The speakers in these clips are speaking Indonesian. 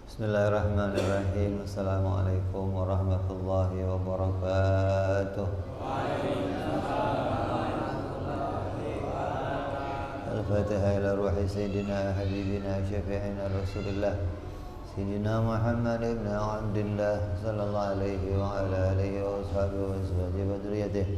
Bismillahirrahmanirrahim. Assalamualaikum warahmatullahi wabarakatuh. Al-Fatihah ila ruhi Sayyidina Habibina Syafi'ina Rasulillah Sayyidina Muhammad ibn Abdillah Sallallahu alaihi wa ala alihi wa ashabihi wa azwajihi wa dhurriyyatihi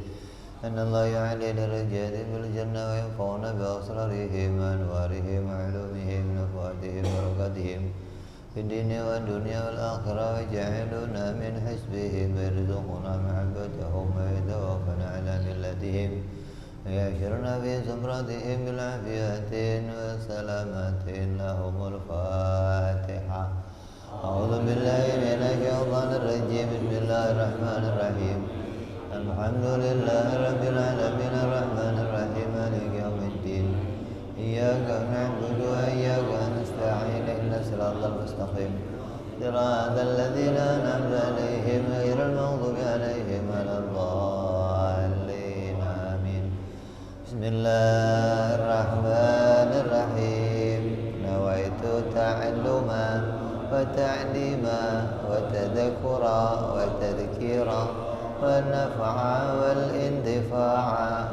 Anna Allah ya'ali darajati bil jannah wa yanfa'una bi asrarihim wa anwarihim wa ulumihim wa nafaatihim wa barakatihim في الدين والدنيا والآخرة ويجعلنا من حزبهم ويرزقنا محبتهم ويتوفنا على ملتهم ويحشرنا في زمرتهم بالعافية والسلامة لهم الفاتحة أعوذ بالله من الشيطان الرجيم بسم الله الرحمن الرحيم الحمد لله رب العالمين الرحمن الرحيم مالك يوم الدين إياك نعبد وإياك نستعين اهدنا الصراط المستقيم صراط الذين أنعمت عليهم غير المغضوب عليهم ولا الضالين آمين بسم الله الرحمن الرحيم نويت تعلما وتعليما وتذكرا وتذكيرا والنفع والانتفاع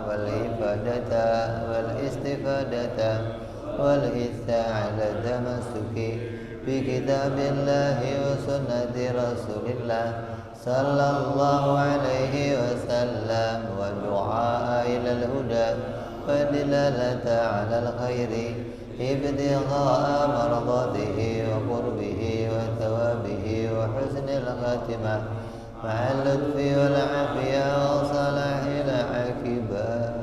والإفادة والاستفادة والحث على التمسك بكتاب الله وسنة رسول الله صلى الله عليه وسلم والدعاء إلى الهدى والدلالة على الخير ابتغاء مرضاته وقربه وثوابه وحسن الخاتمة مع اللطف والعافية وصلاح العاقبة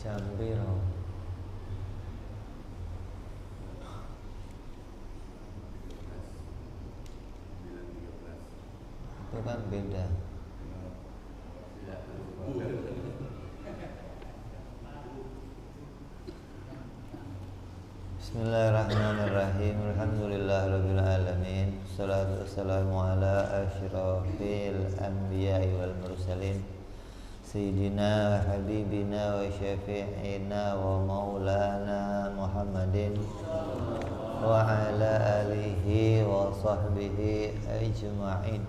Jambiro itu kan beda. Bismillahirrahmanirrahim. Alhamdulillahirabbil alamin. Wassalatu wassalamu ala asyrafil anbiya'i wal mursalin. Sayyidina wa habibina wa syafi'ina wa maulana Muhammadin wa ala alihi wa sahbihi ajma'in.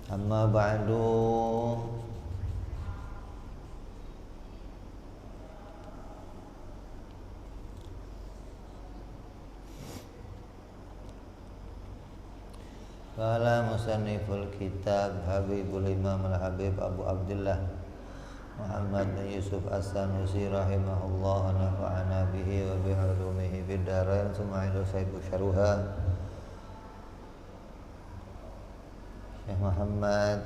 Amma ba'du. Qala musanniful kitab Habibul Imam al-Habib Abu Abdullah Muhammad bin Yusuf As-Sanusi rahimahullah nafa'ana bihi wa bi'ulumihi fid darain sumailu saibu syaruha Syekh Muhammad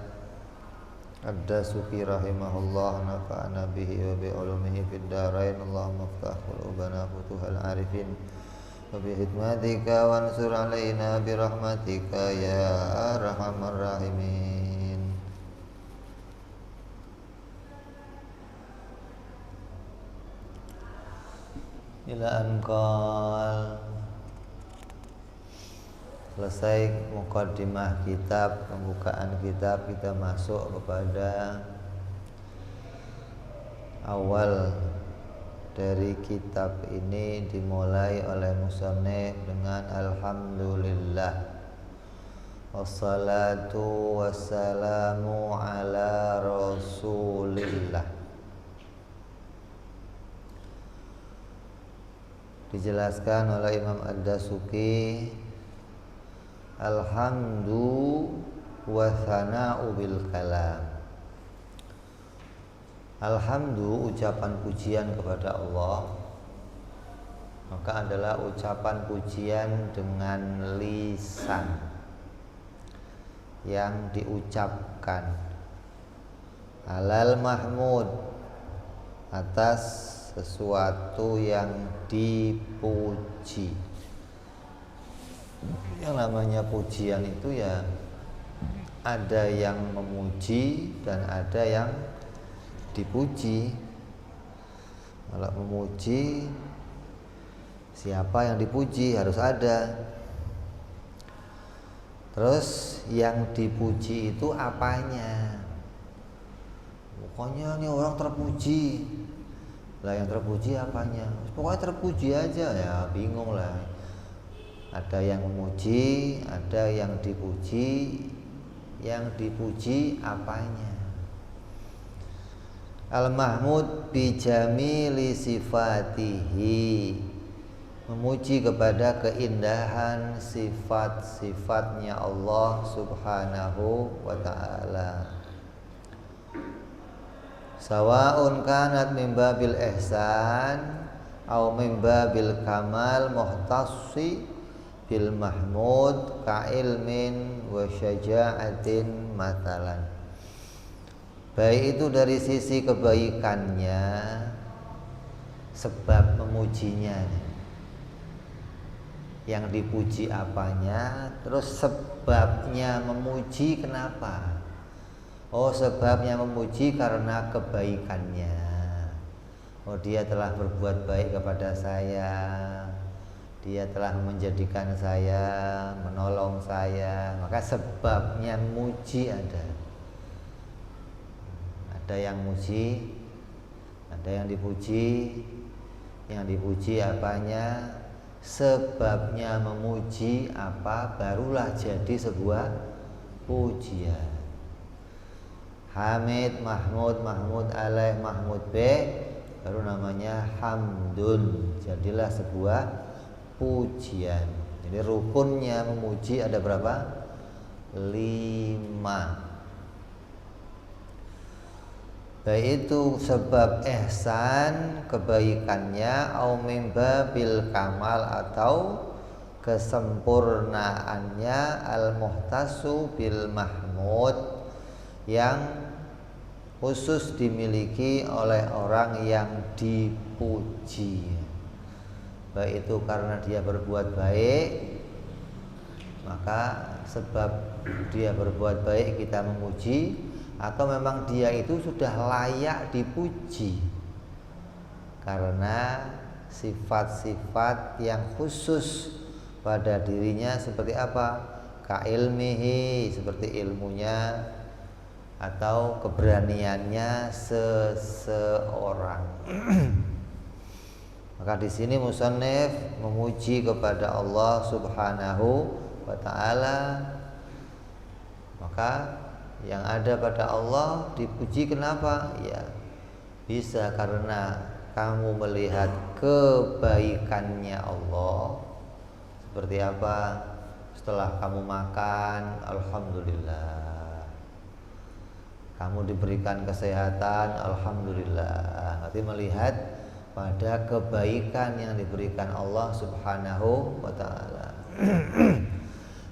Ad-Dasuki rahimahullah nafa'ana bihi wa bi'ulumihi fid darain Allahumma ftah qulubana futuhal arifin وبحكمتك وانصر علينا برحمتك يا أرحم الراحمين. Ila anqal selesai muqaddimah kitab, pembukaan kitab, kita masuk kepada awal dari kitab ini dimulai oleh musannif dengan alhamdulillah wassalatu wassalamu ala rasulillah. Dijelaskan oleh Imam Ad-Dasuki alhamdu wa thana'u bil kalam. Alhamdu ucapan pujian kepada Allah, maka adalah ucapan pujian dengan lisan yang diucapkan alal mahmud atas sesuatu yang dipuji. Yang namanya pujian itu ya ada yang memuji dan ada yang dipuji. Kalau memuji, siapa yang dipuji harus ada. Terus yang dipuji itu apanya? pokoknya ini orang terpuji. Lah yang terpuji apanya? Pokoknya terpuji aja, ya bingung lah. Ada yang memuji, ada yang dipuji. Yang dipuji apanya? Al-mahmud bi jamili sifatihi, memuji kepada keindahan sifat-sifatnya Allah Subhanahu wa ta'ala. Sawa'un kanat min babil ihsan au min babil kamal muhtassi bil mahmud ka ilmin wa syaja'atin matalan. Baik itu dari sisi kebaikannya, sebab memujinya, yang dipuji apanya, terus sebabnya memuji kenapa? Oh, sebabnya memuji karena kebaikannya. Oh, dia telah berbuat baik kepada saya, dia telah menjadikan saya, menolong saya, maka sebabnya memuji ada. Ada yang muji, ada yang dipuji. Yang dipuji apanya? Sebabnya memuji apa? Barulah jadi sebuah pujian. Hamid, Mahmud, Mahmud alaih, Mahmud b, baru namanya hamdun. Jadilah sebuah pujian. Jadi rukunnya memuji ada berapa? 5. Baik itu sebab ihsan, kebaikannya, au mimba bil kamal, atau kesempurnaannya, al muhtasu bil mahmud, yang khusus dimiliki oleh orang yang dipuji. Baik itu karena dia berbuat baik, maka sebab dia berbuat baik kita memuji, atau memang dia itu sudah layak dipuji karena sifat-sifat yang khusus pada dirinya. Seperti apa? Ka ilmihi, seperti ilmunya atau keberaniannya seseorang. Maka di sini musannif memuji kepada Allah Subhanahu wa ta'ala. Maka yang ada pada Allah dipuji kenapa? Ya bisa karena kamu melihat kebaikannya Allah. Seperti apa? Setelah kamu makan, alhamdulillah. Kamu diberikan kesehatan, alhamdulillah. Nanti melihat pada kebaikan yang diberikan Allah Subhanahu wa ta'ala.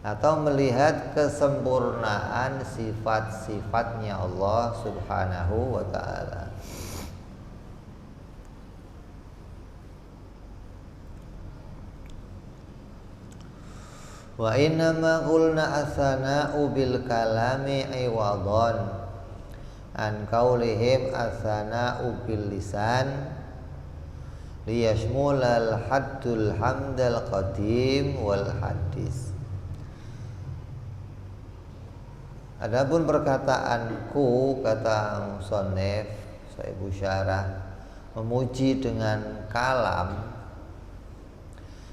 Atau melihat kesempurnaan sifat-sifatnya Allah Subhanahu wa ta'ala. Wa innama qulna as-sana'u bil kalami iwadhan an qaulihim as-sana'u bil lisan liyashmulal haddul hamdal qadim wal hadis. Adapun perkataanku, kata musannif Saibu Syarah, memuji dengan kalam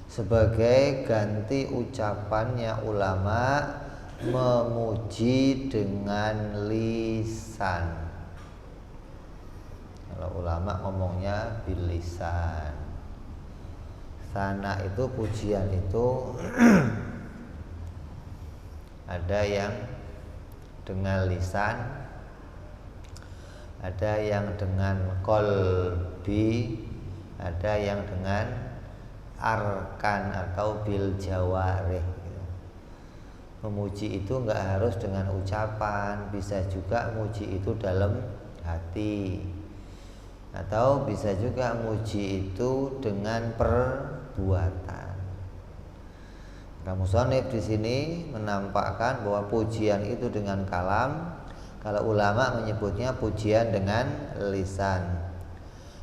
sebagai ganti ucapannya ulama memuji dengan lisan. Kalau ulama ngomongnya bil lisan. Sana itu pujian itu ada yang dengan lisan, ada yang dengan qalbi, ada yang dengan arkan atau bil jawarih. Memuji itu enggak harus dengan ucapan, bisa juga muji itu dalam hati, atau bisa juga muji itu dengan perbuatan. Musannif di sini menampakkan bahwa pujian itu dengan kalam, kalau ulama menyebutnya pujian dengan lisan.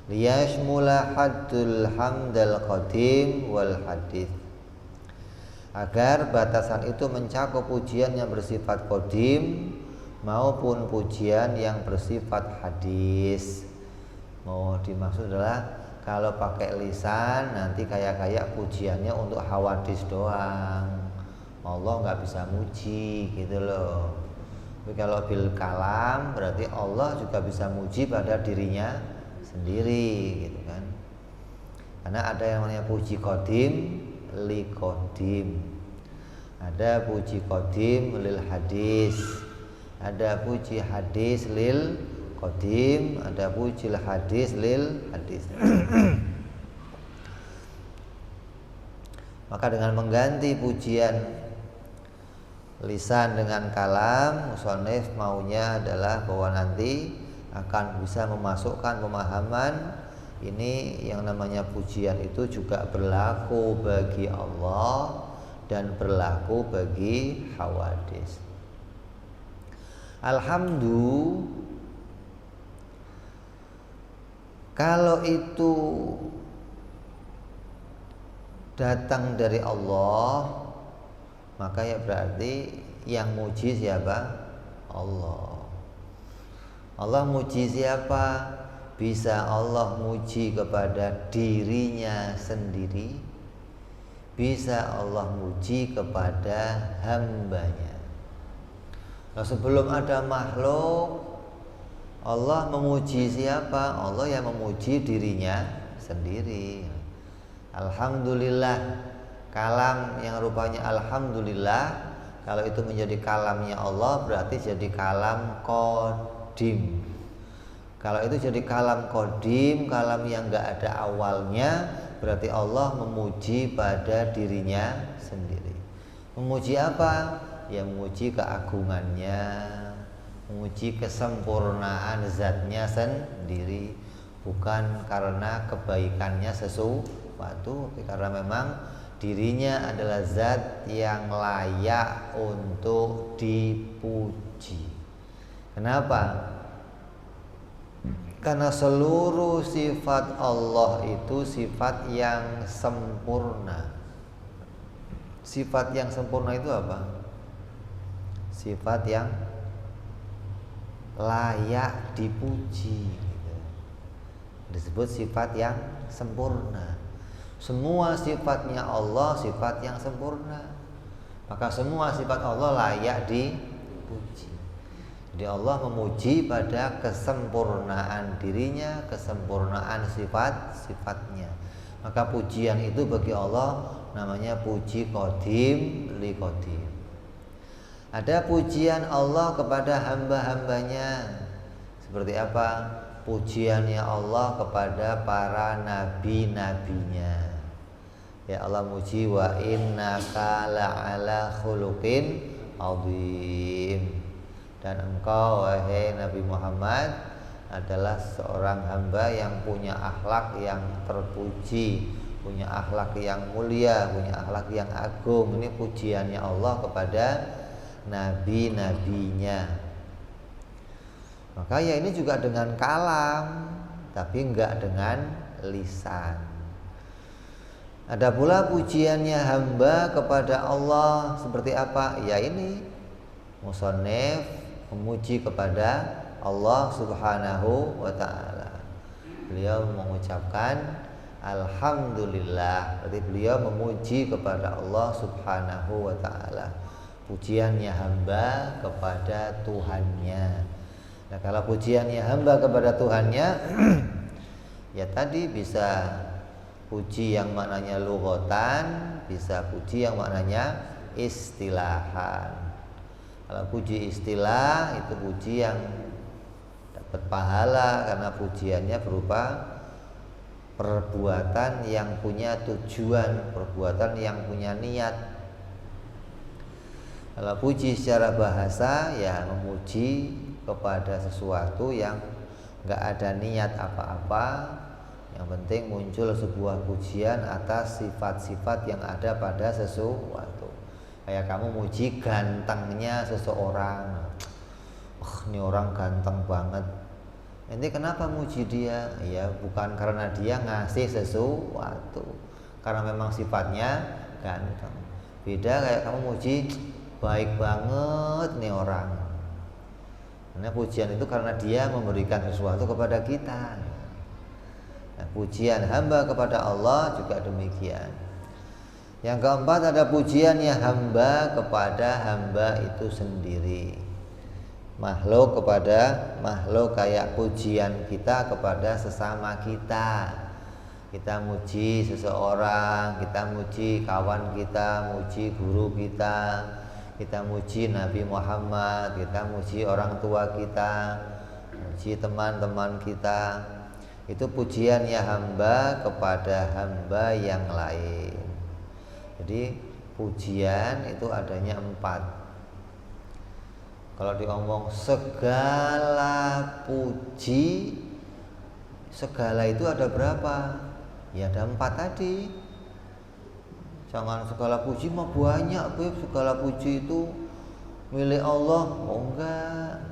Liyashmula haddul hamdal qadim wal hadis. Agar batasan itu mencakup pujian yang bersifat qadim, maupun pujian yang bersifat hadis. Mau dimaksud adalah kalau pakai lisan nanti kayak pujiannya untuk hawadis doang, Allah nggak bisa muji gitu loh. Tapi kalau bil kalam berarti Allah juga bisa muji pada dirinya sendiri gitu kan. Karena ada yang namanya puji qadim li qadim, ada puji qadim lil hadis, ada puji hadis lil qadim, ada puji hadis lil hadis. Maka dengan mengganti pujian lisan dengan kalam, musannif maunya adalah bahwa nanti akan bisa memasukkan pemahaman ini yang namanya pujian itu juga berlaku bagi Allah dan berlaku bagi hawadis. Alhamdulillah, kalau itu datang dari Allah, maka ya berarti yang muji siapa? Allah. Allah muji siapa? Bisa Allah muji kepada dirinya sendiri, bisa Allah muji kepada hambanya. Nah, sebelum ada makhluk, Allah memuji siapa? Allah yang memuji dirinya sendiri. Alhamdulillah, kalam yang rupanya alhamdulillah, kalau itu menjadi kalamnya Allah berarti jadi kalam qadim. Kalau itu jadi kalam qadim, kalam yang enggak ada awalnya, berarti Allah memuji pada dirinya sendiri. Memuji apa? Ya memuji keagungannya, memuji kesempurnaan zatnya sendiri, bukan karena kebaikannya sesuatu, tapi karena memang dirinya adalah zat yang layak untuk dipuji. Kenapa? Karena seluruh sifat Allah itu sifat yang sempurna. Sifat yang sempurna itu apa? Sifat yang layak dipuji, gitu. Disebut sifat yang sempurna. Semua sifatnya Allah sifat yang sempurna, maka semua sifat Allah layak dipuji. Jadi Allah memuji pada kesempurnaan dirinya, kesempurnaan sifat-sifatnya. Maka pujian itu bagi Allah namanya puji qadim li qadim. Ada pujian Allah kepada hamba-hambanya. Seperti apa? Pujiannya Allah kepada para nabi-nabinya. Ya Allah muji wa innaka la'ala khuluqin azim. Dan engkau wahai Nabi Muhammad adalah seorang hamba yang punya akhlak yang terpuji, punya akhlak yang mulia, punya akhlak yang agung. Ini pujiannya Allah kepada nabi-nabinya. Maka ya ini juga dengan kalam, tapi enggak dengan lisan. Ada pula pujiannya hamba kepada Allah seperti apa? Ya ini musannif memuji kepada Allah Subhanahu wa ta'ala. Beliau mengucapkan alhamdulillah, berarti beliau memuji kepada Allah Subhanahu wa ta'ala. Pujiannya hamba kepada Tuhannya. Nah, kalau pujiannya hamba kepada Tuhannya ya tadi bisa puji yang maknanya lughatan, bisa puji yang maknanya istilahan. Kalau puji istilah itu puji yang dapat pahala karena pujiannya berupa perbuatan yang punya tujuan, perbuatan yang punya niat. Kalau puji secara bahasa ya memuji kepada sesuatu yang enggak ada niat apa-apa, yang penting muncul sebuah pujian atas sifat-sifat yang ada pada sesuatu. Kayak kamu muji gantengnya seseorang, ini orang ganteng banget. Ini kenapa muji dia? Ya bukan karena dia ngasih sesuatu, karena memang sifatnya ganteng. Beda kayak kamu muji baik banget nih orang. Karena pujian itu karena dia memberikan sesuatu kepada kita. Nah, pujian hamba kepada Allah juga demikian. Yang keempat ada pujiannya hamba kepada hamba itu sendiri. Makhluk kepada makhluk, kayak pujian kita kepada sesama kita. Kita muji seseorang, kita muji kawan kita, muji guru kita muji Nabi Muhammad, kita muji orang tua kita, muji teman-teman kita. Itu pujiannya hamba kepada hamba yang lain. Jadi pujian itu adanya 4. Kalau diomong segala puji, segala itu ada berapa? Ya ada 4 tadi. Jangan segala puji mah banyak, Beb. Segala puji itu milik Allah. Oh enggak.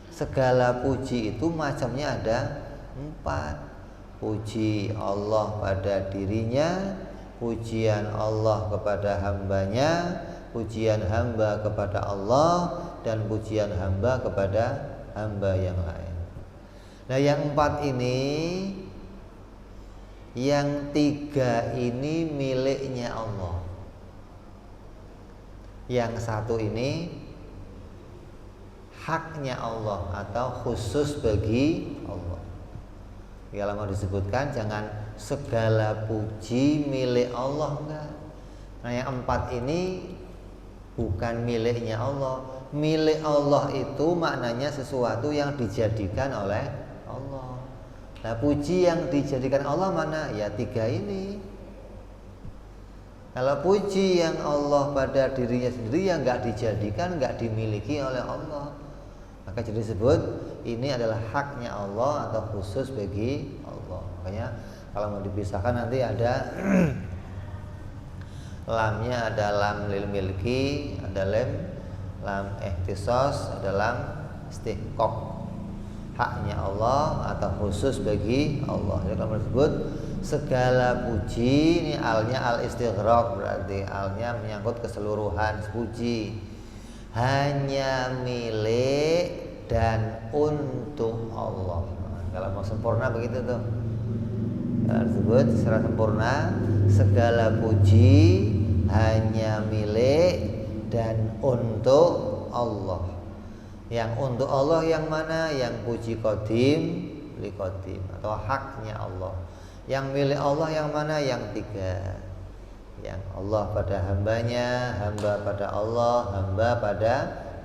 Segala puji itu macamnya ada 4. Puji Allah pada dirinya, pujian Allah kepada hambanya, pujian hamba kepada Allah, dan pujian hamba kepada hamba yang lain. Nah, yang 4 ini, yang 3 ini miliknya Allah. Yang 1 ini haknya Allah atau khusus bagi Allah. Kalau mau disebutkan jangan segala puji milik Allah, enggak. Nah, yang 4 ini bukan miliknya Allah. Milik Allah itu maknanya sesuatu yang dijadikan oleh Allah. Nah, puji yang dijadikan Allah mana? Ya 3 ini. Kalau puji yang Allah pada dirinya sendiri yang enggak dijadikan, enggak dimiliki oleh Allah, maka jadi disebut ini adalah haknya Allah atau khusus bagi Allah. Makanya kalau mau dipisahkan nanti ada lamnya, ada lam lil milki, ada lam ihtisos, ada lam istihqaq. Haknya Allah atau khusus bagi Allah. Jadi kalau disebut segala puji, ini alnya al istighraq, berarti alnya menyangkut keseluruhan puji, hanya milik dan untuk Allah. Kalau mau sempurna begitu tuh. Kalau disebut secara sempurna, segala puji hanya milik dan untuk Allah. Yang untuk Allah yang mana? Yang puji qadim li qadim atau haknya Allah. Yang milik Allah yang mana? Yang 3. Yang Allah pada hambanya, hamba pada Allah, hamba pada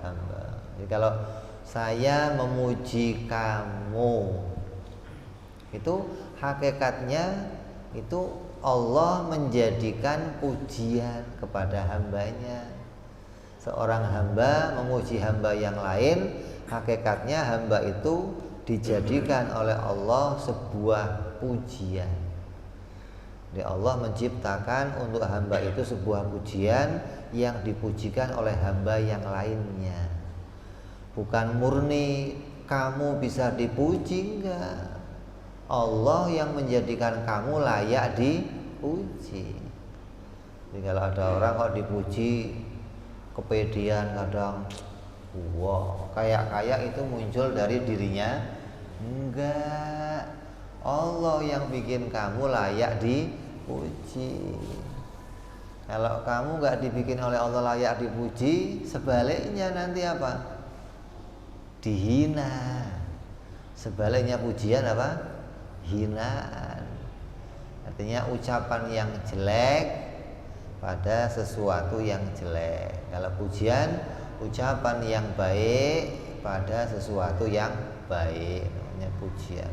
hamba. Jadi kalau saya memuji kamu, itu hakikatnya itu Allah menjadikan pujian kepada hambanya. Seorang hamba memuji hamba yang lain, hakikatnya hamba itu dijadikan oleh Allah sebuah pujian. Jadi Allah menciptakan untuk hamba itu sebuah pujian yang dipujikan oleh hamba yang lainnya. Bukan murni kamu bisa dipuji, enggak. Allah yang menjadikan kamu layak dipuji. Jadi kalau ada orang kok dipuji kepedean, kadang wow, kayak itu muncul dari dirinya. Enggak. Allah yang bikin kamu layak dipuji. Kalau kamu enggak dibikin oleh Allah layak dipuji, sebaliknya nanti apa? Dihina. Sebaliknya pujian apa? Hinaan. Artinya ucapan yang jelek pada sesuatu yang jelek. Kalau pujian, ucapan yang baik pada sesuatu yang baik, namanya pujian.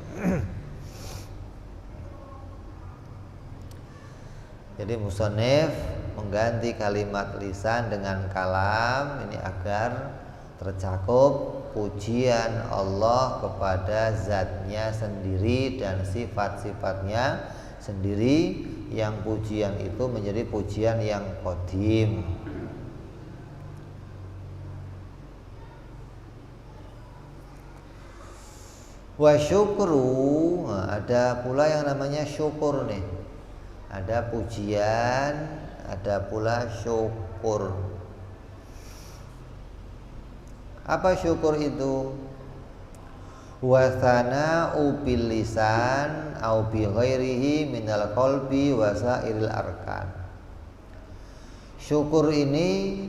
Jadi musannif mengganti kalimat lisan dengan kalam ini agar tercakup pujian Allah kepada zatnya sendiri dan sifat-sifatnya sendiri, yang pujian itu menjadi pujian yang qadim. Wa syukru, ada pula yang namanya syukur nih. Ada pujian, ada pula syukur. Apa syukur itu? wa thana'u bil lisan au bi ghairihi minal qalbi wa sairil arkan. Syukur ini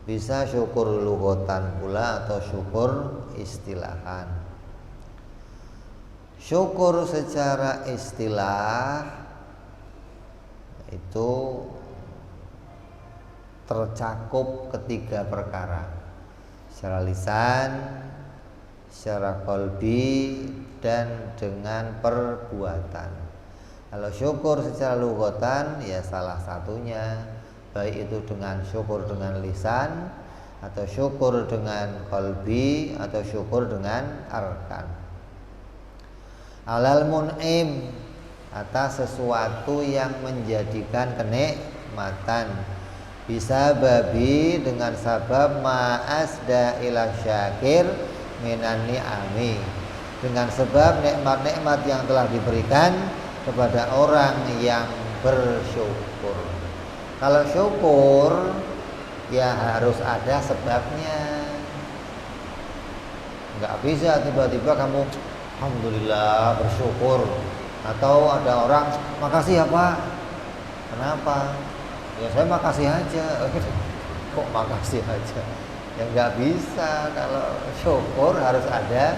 bisa syukur lughatan pula atau syukur istilahan. Syukur secara istilah itu tercakup ketiga perkara, secara lisan, secara qalbi, dan dengan perbuatan. Kalau syukur secara lughatan ya salah satunya, baik itu dengan syukur dengan lisan, atau syukur dengan qalbi, atau syukur dengan arkan. Alal mun'im, atas sesuatu yang menjadikan kenikmatan, bisa babi dengan sabab ma'asda ila syakir minan ni'ami, dengan sebab nikmat-nikmat yang telah diberikan kepada orang yang bersyukur. Kalau syukur ya harus ada sebabnya. Enggak bisa tiba-tiba kamu alhamdulillah bersyukur, atau ada orang makasih ya Pak. Kenapa? Ya saya makasih aja. Kok makasih aja? Ya nggak bisa. Kalau syukur harus ada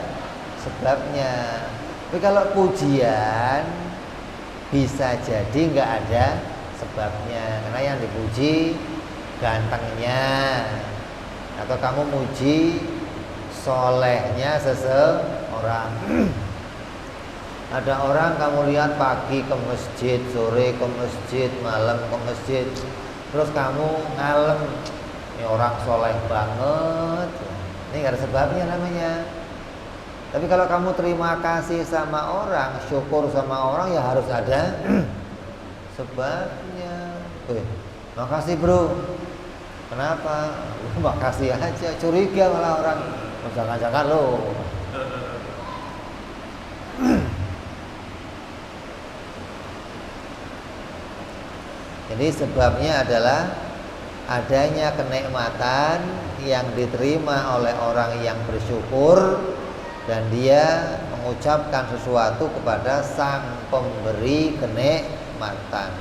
sebabnya. Tapi kalau pujian bisa jadi nggak ada sebabnya, karena yang dipuji gantengnya, atau kamu muji solehnya seseorang. Ada orang kamu lihat pagi ke masjid, sore ke masjid, malam ke masjid, terus kamu ngalem, ini orang soleh banget, ini gak ada sebabnya namanya. Tapi kalau kamu terima kasih sama orang, syukur sama orang, ya harus ada sebabnya. Makasih bro. Kenapa? Makasih aja. Curiga malah orang. Jangan-jangan lo. Jadi sebabnya adalah adanya kenikmatan yang diterima oleh orang yang bersyukur, dan dia mengucapkan sesuatu kepada sang pemberi kenikmatan.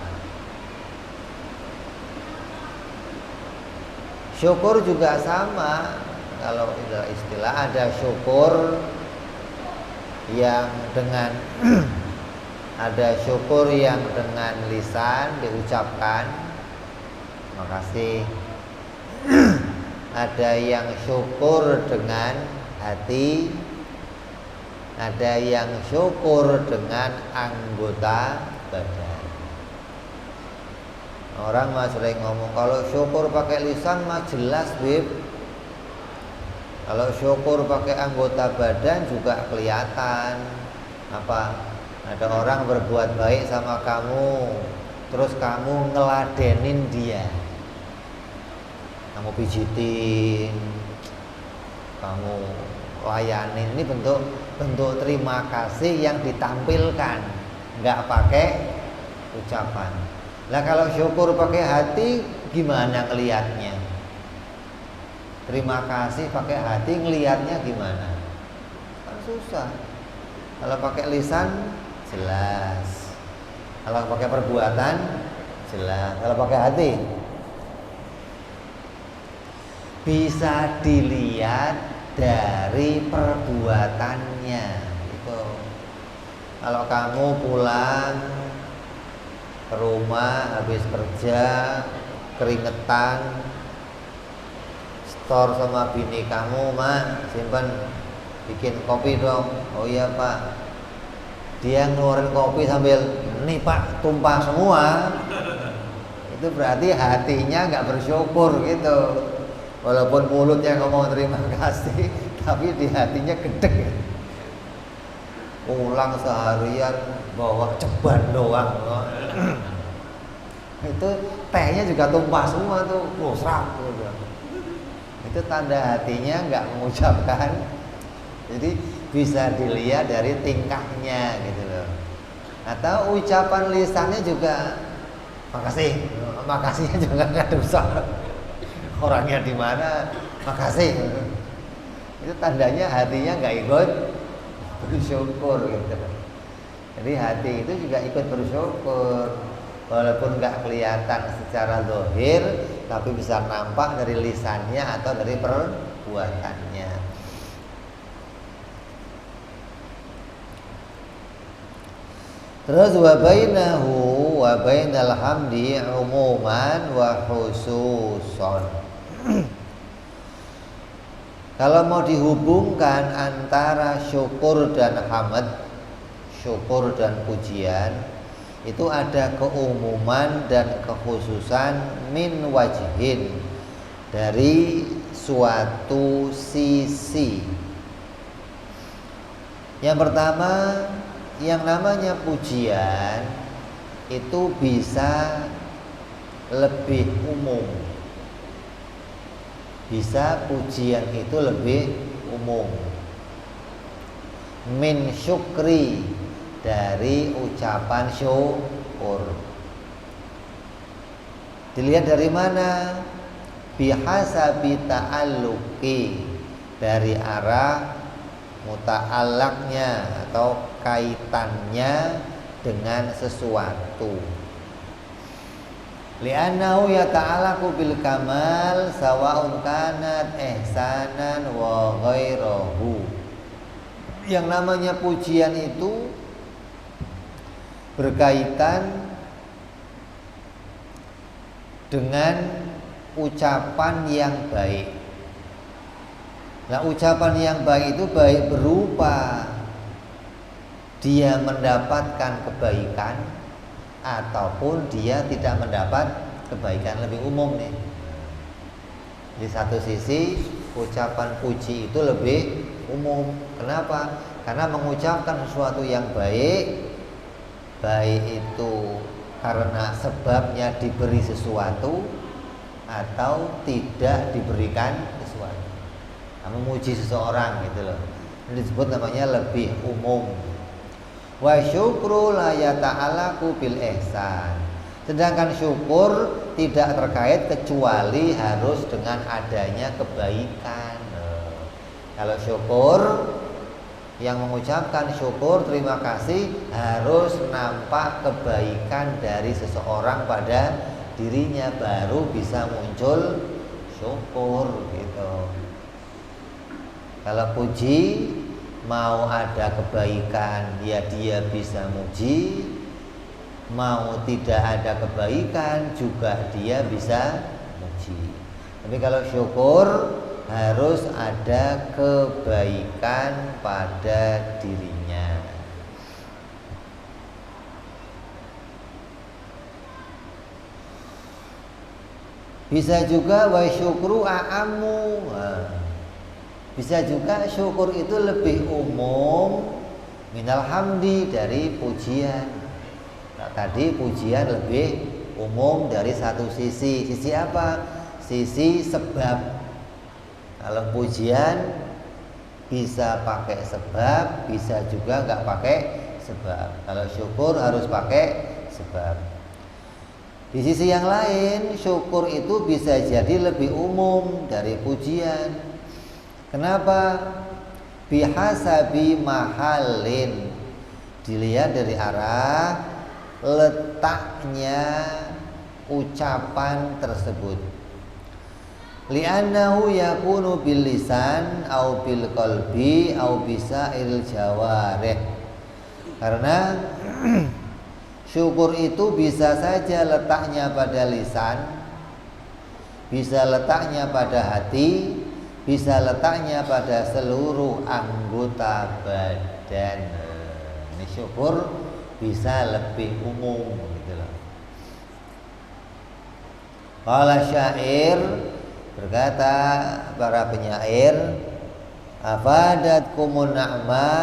Syukur juga sama. Kalau istilah ada syukur yang dengan ada syukur yang dengan lisan diucapkan makasih. Ada yang syukur dengan hati, ada yang syukur dengan anggota badan. Orang mah sering ngomong kalau syukur pakai lisan mah jelas bib. Kalau syukur pakai anggota badan juga kelihatan. Apa? Ada orang berbuat baik sama kamu, terus kamu ngeladenin dia, kamu pijitin, kamu layanin. Ini bentuk terima kasih yang ditampilkan, nggak pakai ucapan. Nah kalau syukur pakai hati gimana ngelihatnya? Terima kasih pakai hati ngelihatnya gimana? Kan susah. Kalau pakai lisan jelas. Kalau pakai perbuatan jelas. Kalau pakai hati bisa dilihat dari perbuatannya. Itu. Kalau kamu pulang ke rumah habis kerja keringetan, store sama bini kamu, mak simpan bikin kopi dong. Oh iya pak. Dia ngeluarin kopi sambil nih pak tumpah semua. Itu berarti hatinya nggak bersyukur gitu. Walaupun mulutnya ngomong terima kasih, tapi di hatinya gedek. Pulang seharian bawa ceban doang. Itu tehnya juga tumpah semua tuh, seram gitu. Itu tanda hatinya nggak mengucapkan. Jadi bisa dilihat dari tingkahnya gitu loh. Atau ucapan lisannya juga makasih, makasihnya juga nggak ada usah. Orangnya di mana, makasih. itu tandanya hatinya nggak ikut bersyukur gitu. Jadi hati itu juga ikut bersyukur, walaupun nggak kelihatan secara zahir, tapi bisa nampak dari lisannya atau dari perbuatannya. Terus wa bainahu wa bainal hamdi umuman wa khususon. Kalau mau dihubungkan antara syukur dan hamd, syukur dan pujian, itu ada keumuman dan kekhususan min wajhin, dari suatu sisi. Yang pertama, yang namanya pujian itu bisa lebih umum. Bisa pujian itu lebih umum. Min syukri, dari ucapan syukur. Dilihat dari mana? Bihasabi ta'alluqi, dari arah muta'allaknya atau kaitannya dengan sesuatu. Li'annahu yata'allaqu bil kamal sawa'un kanat ihsanan wa ghairahu. Yang namanya pujian itu berkaitan dengan ucapan yang baik. Nah, ucapan yang baik itu baik berupa dia mendapatkan kebaikan ataupun dia tidak mendapat kebaikan, lebih umum nih. Di satu sisi ucapan puji itu lebih umum. Kenapa? Karena mengucapkan sesuatu yang baik, baik itu karena sebabnya diberi sesuatu atau tidak diberikan sesuatu. Nah, memuji seseorang gitu loh, ini disebut namanya lebih umum. Wa syukru la yata'allaqu bil ihsan. Sedangkan syukur tidak terkait kecuali harus dengan adanya kebaikan. Kalau syukur, yang mengucapkan syukur terima kasih harus nampak kebaikan dari seseorang pada dirinya, baru bisa muncul syukur gitu. Kalau puji, mau ada kebaikan ya dia bisa muji, mau tidak ada kebaikan juga dia bisa muji. Tapi kalau syukur harus ada kebaikan pada dirinya. Bisa juga wa syukru a'ammu. Bisa juga syukur itu lebih umum minal hamdi, dari pujian. Nah, tadi pujian lebih umum dari satu sisi. Sisi apa? Sisi sebab. Kalau pujian bisa pakai sebab, bisa juga nggak pakai sebab. Kalau syukur harus pakai sebab. Di sisi yang lain, syukur itu bisa jadi lebih umum dari pujian. Kenapa? Bihasabi mahalin, dilihat dari arah letaknya ucapan tersebut. Li'annahu yakunu bil lisan au bil qalbi au bisail jawarih. Karena syukur itu bisa saja letaknya pada lisan, bisa letaknya pada hati, bisa letaknya pada seluruh anggota badan. Ini syukur bisa lebih umum gitu loh. Qala syair, berkata para penyair, afadatkumun na'ma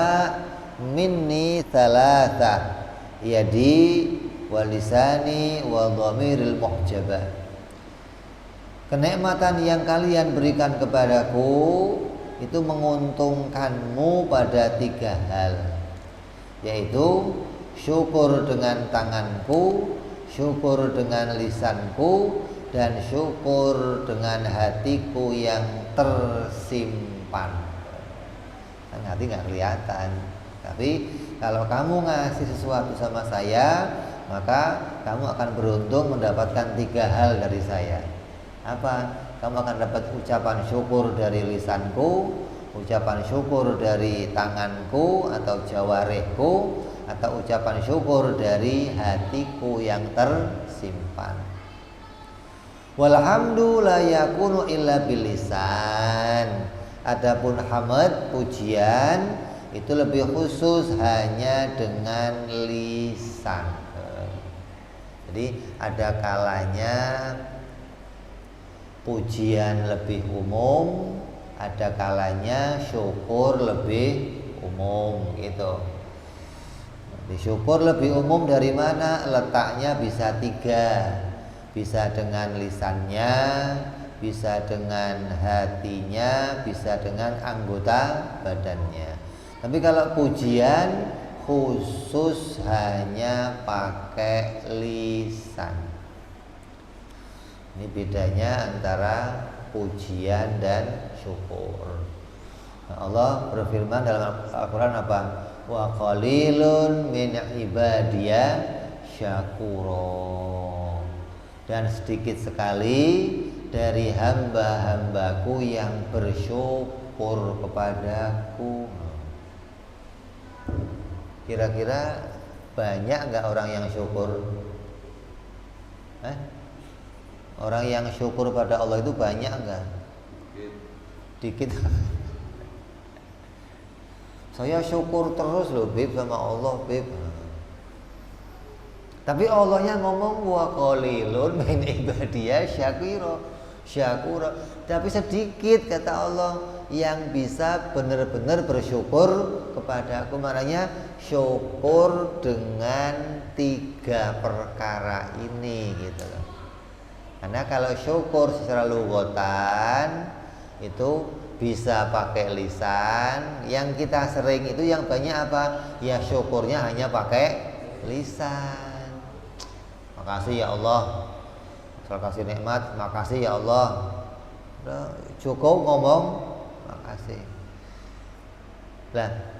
minni thalatha yadi walisani wa dhamiril muhjabah. Kenikmatan yang kalian berikan kepadaku itu menguntungkanmu pada 3 hal, yaitu syukur dengan tanganku, syukur dengan lisanku, dan syukur dengan hatiku yang tersimpan. kan hati nggak kelihatan. Tapi kalau kamu ngasih sesuatu sama saya, maka kamu akan beruntung mendapatkan 3 hal dari saya. Apa? Kamu akan dapat ucapan syukur dari lisanku, ucapan syukur dari tanganku atau jawarihku, atau ucapan syukur dari hatiku yang tersimpan. Walhamdu la yakunu illa bilisan. Adapun hamd, pujian, itu lebih khusus hanya dengan lisan. Jadi ada kalanya pujian lebih umum, ada kalanya syukur lebih umum gitu. Syukur lebih umum dari mana? Letaknya bisa 3. Bisa dengan lisannya, bisa dengan hatinya, bisa dengan anggota badannya. Tapi kalau pujian khusus hanya pakai lisan. Ini bedanya antara pujian dan syukur. Nah, Allah berfirman dalam Al-Quran apa? Wa qalilun min ibadiya syakuro. Dan sedikit sekali dari hamba-hambaku yang bersyukur kepadaku. Kira-kira banyak nggak orang yang syukur? Orang yang syukur pada Allah itu banyak nggak? Dikit. Saya syukur terus loh Beb sama Allah Beb. Tapi Allahnya ngomong wa qalilun min ibadiyah syakura. Tapi sedikit kata Allah yang bisa benar-benar bersyukur kepada aku. Maknanya syukur dengan 3 perkara ini gitu loh. Karena kalau syukur secara lugatan itu bisa pakai lisan. Yang kita sering itu yang banyak apa? Ya syukurnya hanya pakai lisan. Makasih ya Allah, terima kasih nikmat, makasih ya Allah. Udah cukup ngomong makasih. Nah,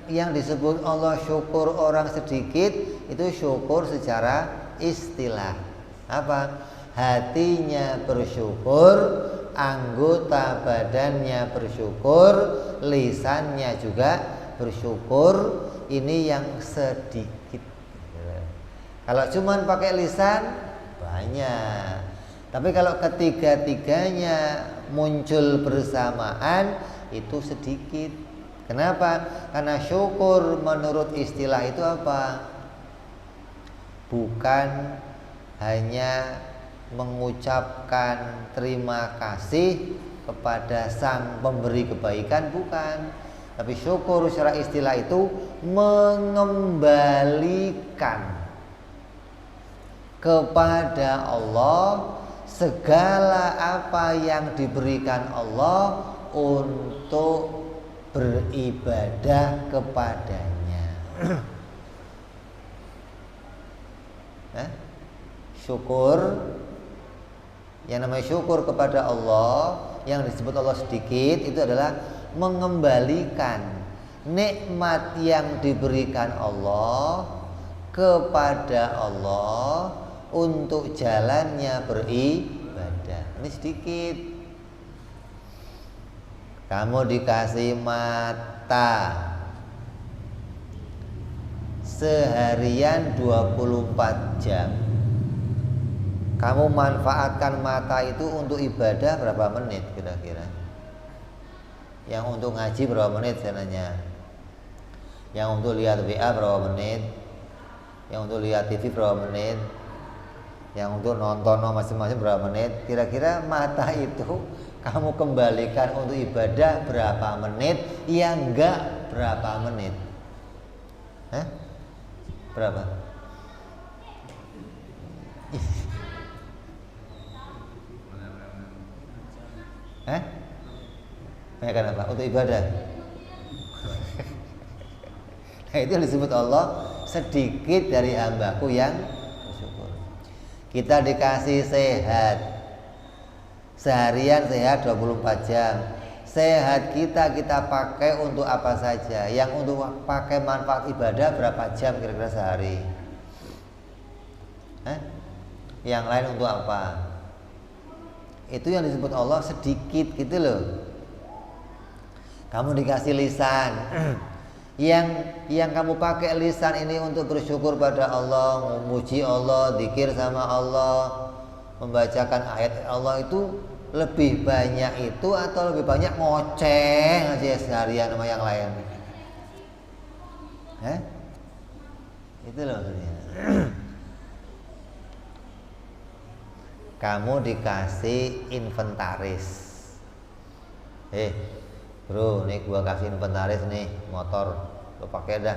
yang disebut Allah syukur orang sedikit itu syukur secara istilah. Apa? Hatinya bersyukur, anggota badannya bersyukur, lisannya juga bersyukur. Ini yang sedikit. Kalau cuman pakai lisan banyak. Tapi kalau ketiga-tiganya muncul bersamaan itu sedikit. Kenapa? Karena syukur menurut istilah itu apa? Bukan hanya mengucapkan terima kasih kepada sang pemberi kebaikan, bukan. Tapi syukur secara istilah itu mengembalikan kepada Allah segala apa yang diberikan Allah untuk beribadah kepadanya. Syukur, yang namanya syukur kepada Allah, yang disebut Allah sedikit, itu adalah mengembalikan nikmat yang diberikan Allah kepada Allah untuk jalannya beribadah. Ini sedikit. Kamu dikasih mata seharian 24 jam. Kamu manfaatkan mata itu untuk ibadah berapa menit kira-kira? Yang untuk ngaji berapa menit saya nanya? Yang untuk lihat WA berapa menit? Yang untuk lihat TV berapa menit? Yang untuk nonton masing-masing berapa menit? Kira-kira mata itu kamu kembalikan untuk ibadah berapa menit? Ya enggak berapa menit? Berapa? Banyak apa? Untuk ibadah. Nah itu disebut Allah sedikit dari hambaku yang bersyukur. Kita dikasih sehat, seharian sehat 24 jam. sehat kita pakai untuk apa saja. Yang untuk pakai manfaat ibadah berapa jam kira-kira sehari? Yang lain untuk apa? Itu yang disebut Allah sedikit gitu loh. Kamu dikasih lisan. Yang kamu pakai lisan ini untuk bersyukur pada Allah, memuji Allah, zikir sama Allah, membacakan ayat Allah, itu lebih banyak itu atau lebih banyak ngoceh aja seharian sama yang lain? Itu loh maksudnya. Kamu dikasih inventaris. Bro, nih gua kasih inventaris nih motor, lo pakai dah.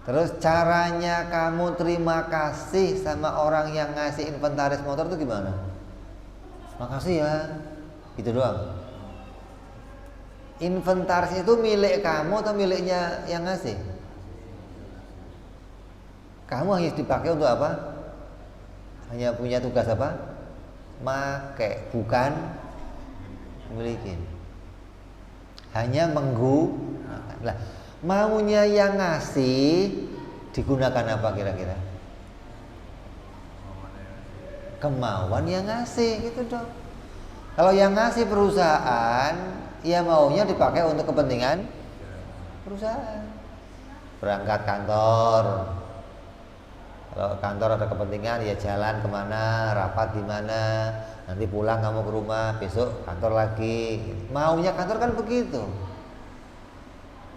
Terus caranya kamu terima kasih sama orang yang ngasih inventaris motor itu gimana? Makasih ya, gitu doang. Inventaris itu milik kamu atau miliknya yang ngasih? Kamu hanya dipakai untuk apa? Hanya punya tugas apa? Make, bukan memiliki. Hanya menggunakan. Lah, maunya yang ngasih digunakan apa kira-kira? Kemauan yang ngasih gitu dong. Kalau yang ngasih perusahaan, ya maunya dipakai untuk kepentingan perusahaan. Berangkat kantor, kalau kantor ada kepentingan ya jalan kemana, rapat di mana, nanti pulang kamu ke rumah, besok kantor lagi. Maunya kantor kan begitu.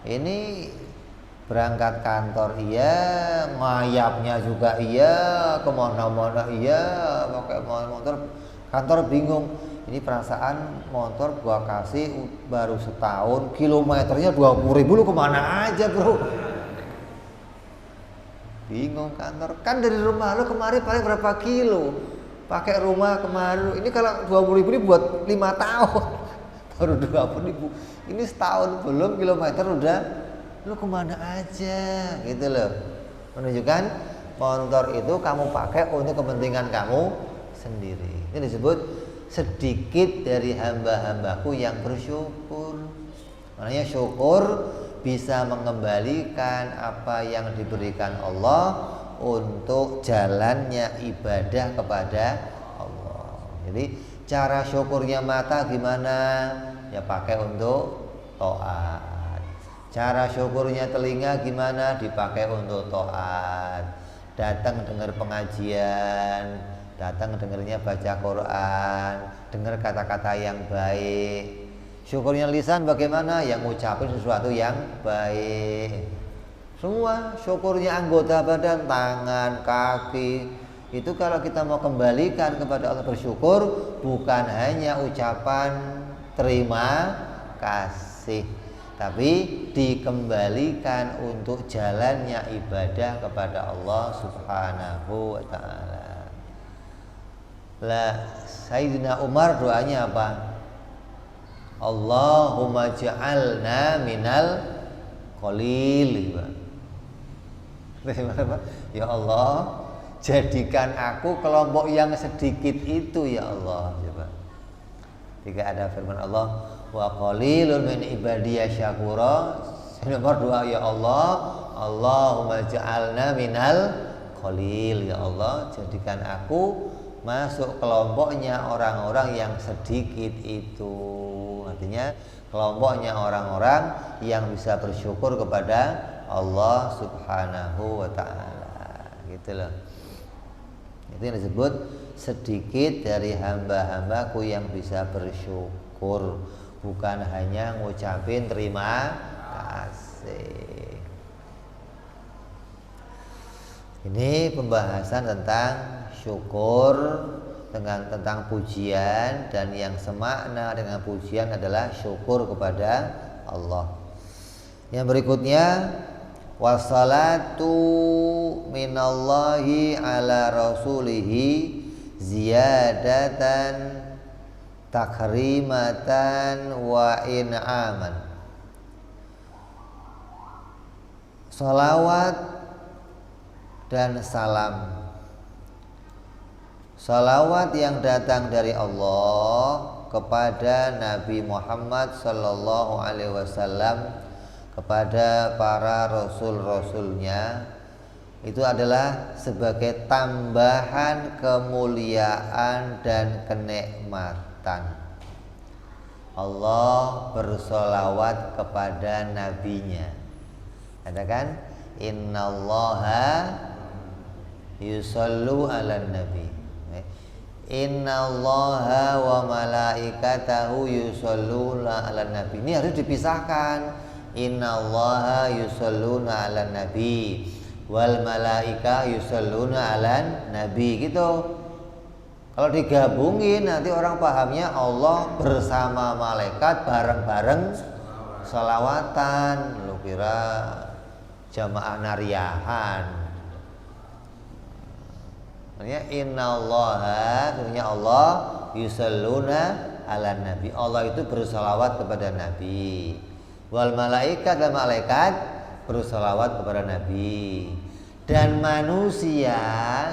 Ini berangkat kantor iya, ngayapnya juga iya, kemana-mana iya, pakai motor. Kantor bingung, ini perasaan motor gua kasih baru setahun, kilometernya 20.000, lu kemana aja bro? Bingung kantor, kan dari rumah lu kemarin paling berapa kilo? Pakai rumah kemarin, ini kalau 20.000 ini buat 5 tahun baru 20.000. Ini setahun belum kilometer udah, lu kemana aja gitu loh. Menunjukkan motor itu kamu pakai untuk kepentingan kamu sendiri. Ini disebut sedikit dari hamba-hambaku yang bersyukur. Maknanya syukur bisa mengembalikan apa yang diberikan Allah untuk jalannya ibadah kepada Allah. Jadi cara syukurnya mata gimana? Ya pakai untuk taat. Cara syukurnya telinga gimana? Dipakai untuk taat. Datang dengar pengajian, datang dengarnya baca Quran, dengar kata-kata yang baik. Syukurnya lisan bagaimana? Yang ngucapin sesuatu yang baik. Semua syukurnya anggota badan, tangan, kaki. Itu kalau kita mau kembalikan kepada Allah bersyukur, bukan hanya ucapan terima kasih, tapi dikembalikan untuk jalannya ibadah kepada Allah Subhanahu wa ta'ala. Lah, Sayyidina Umar doanya apa? Allahumma ja'alna minal qalil. Ya Allah, jadikan aku kelompok yang sedikit itu ya Allah. Coba. Jika ada firman Allah, wa qalilun min ibadiyasy syakura. Nomor 2 ya Allah, Allahumma ja'alna minal qalil. Ya Allah, jadikan aku masuk kelompoknya orang-orang yang sedikit itu. Artinya kelompoknya orang-orang yang bisa bersyukur kepada Allah Subhanahu wa ta'ala. Gitu loh. Itu yang disebut sedikit dari hamba-hambaku yang bisa bersyukur, bukan hanya ngucapin terima kasih. Ini pembahasan tentang syukur, tentang pujian, dan yang semakna dengan pujian adalah syukur kepada Allah. Yang berikutnya, wassalatu minallahi ala rasulihi ziyadatan takrimatan wa in'aman. Salawat dan salam. Salawat yang datang dari Allah kepada Nabi Muhammad sallallahu alaihi wasallam, kepada para rasul-rasulnya, itu adalah sebagai tambahan kemuliaan dan kenikmatan. Allah bersolawat kepada nabinya. Katakan, innallaha yusallu ala nabi. Innallaha wa malaikatahu yusalluna ala nabi. Ini harus dipisahkan. Innallaha yusalluna ala nabi wal malaika yusalluna ala nabi, gitu. Kalau digabungin nanti orang pahamnya Allah bersama malaikat bareng-bareng salawatan. Lu kira jamaah nariyahan. Artinya innallaha, artinya Allah yusalluna ala nabi. Allah itu bersalawat kepada nabi. Wal malaikat, dan malaikat bersalawat kepada nabi. Dan manusia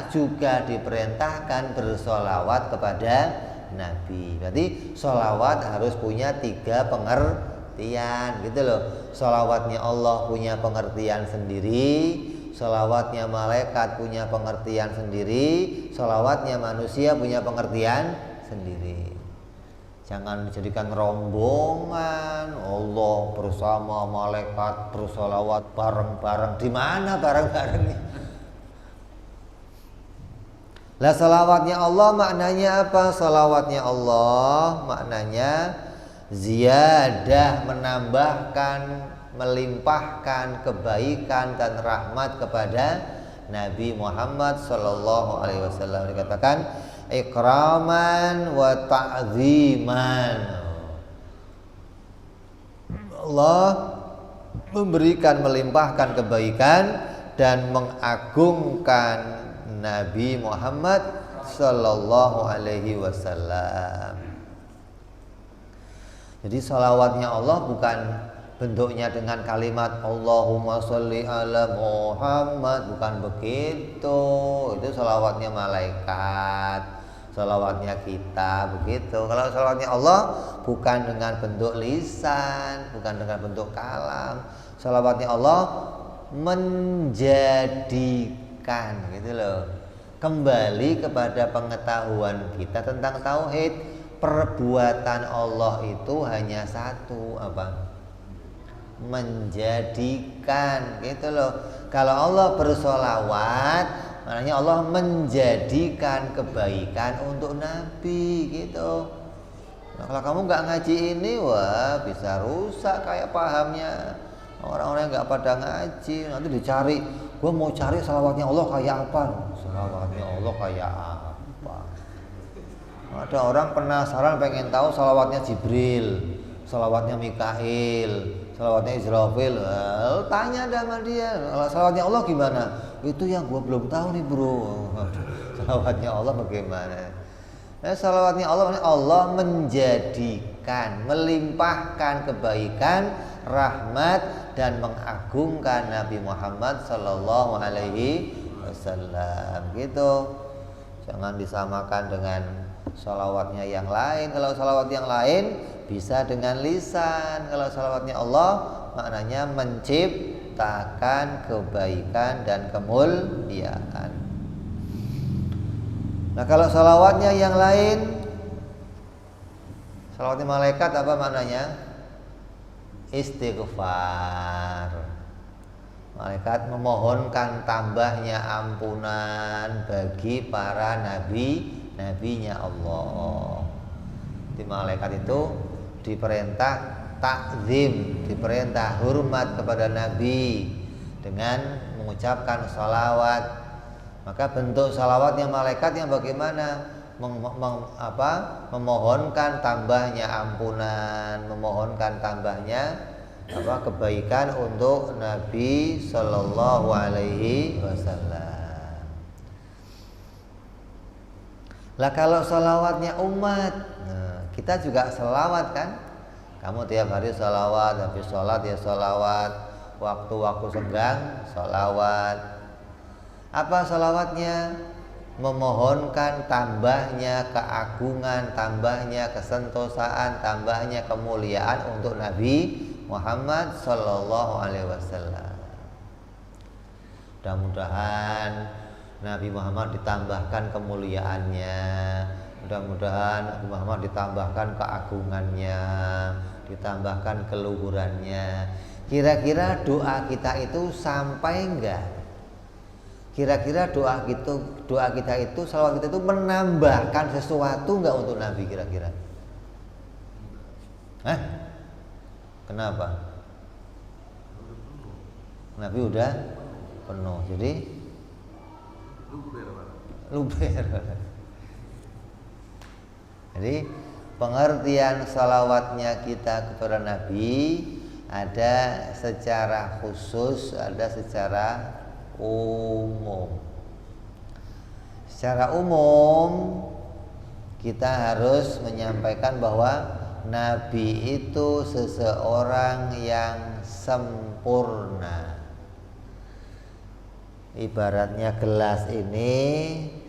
juga diperintahkan bersolawat kepada nabi. Berarti solawat harus punya 3 pengertian, gitu loh. Solawatnya Allah punya pengertian sendiri, solawatnya malaikat punya pengertian sendiri, solawatnya manusia punya pengertian sendiri. Jangan dijadikan rombongan Allah bersama malaikat bersolawat bareng-bareng. Di mana bareng-barengnya? Lah salawatnya Allah maknanya apa? Salawatnya Allah maknanya ziyadah, menambahkan, melimpahkan kebaikan dan rahmat kepada Nabi Muhammad sallallahu alaihi wasallam. Dikatakan ikraman wa ta'ziman. Allah memberikan, melimpahkan kebaikan dan mengagungkan Nabi Muhammad sallallahu alaihi wasallam. Jadi salawatnya Allah bukan bentuknya dengan kalimat Allahumma sholli ala Muhammad, bukan begitu. Itu salawatnya malaikat, salawatnya kita, begitu. Kalau salawatnya Allah bukan dengan bentuk lisan, bukan dengan bentuk kalam. Salawatnya Allah menjadikan, gitu loh, kembali kepada pengetahuan kita tentang tauhid. Perbuatan Allah itu hanya satu, apa? Menjadikan, gitu loh. Kalau Allah bersolawat, maknanya Allah menjadikan kebaikan untuk Nabi, gitu. Nah, kalau kamu nggak ngaji ini, wah bisa rusak kayak pahamnya orang-orang yang nggak pada ngaji. Nanti dicari, gua mau cari salawatnya Allah kayak apa? Salawatnya Allah kayak apa? Ada orang penasaran pengen tahu salawatnya Jibril, salawatnya Mikail, salawatnya Israfil. Tanya sama dia, salawatnya Allah gimana? Itu yang gua belum tahu nih bro. Salawatnya Allah bagaimana? Salawatnya Allah menjadikan, melimpahkan kebaikan, rahmat dan mengagungkan Nabi Muhammad sallallahu alaihi wasallam, gitu. Jangan disamakan dengan salawatnya yang lain. Kalau salawat yang lain bisa dengan lisan. Kalau salawatnya Allah maknanya menciptakan kebaikan dan kemuliaan. Nah, kalau salawatnya yang lain, salawatnya malaikat apa maknanya? Istighfar. Malaikat memohonkan tambahnya ampunan bagi para nabinya Allah. Di malaikat itu diperintah takzim, diperintah hormat kepada Nabi dengan mengucapkan salawat. Maka bentuk salawatnya malaikat yang bagaimana? Memohonkan tambahnya ampunan, memohonkan tambahnya kebaikan untuk Nabi Sallallahu Alaihi Wasallam. Lah kalau salawatnya umat, kita juga salawat kan? Kamu tiap hari salawat, habis sholat ya salawat, waktu-waktu senggang salawat. Apa salawatnya? memohonkan tambahnya keagungan, tambahnya kesentosaan, tambahnya kemuliaan untuk Nabi Muhammad Sallallahu Alaihi Wasallam. Mudah-mudahan Nabi Muhammad ditambahkan kemuliaannya, mudah-mudahan Nabi Muhammad ditambahkan keagungannya, ditambahkan keluhurannya. Kira-kira doa kita itu sampai enggak? Kira-kira doa kita itu, salawat kita itu menambahkan sesuatu enggak untuk Nabi kira-kira? Kenapa? Nabi udah penuh, jadi luber. Jadi pengertian salawatnya kita kepada Nabi ada secara khusus, ada secara umum. Secara umum kita harus menyampaikan bahwa Nabi itu seseorang yang sempurna. Ibaratnya gelas ini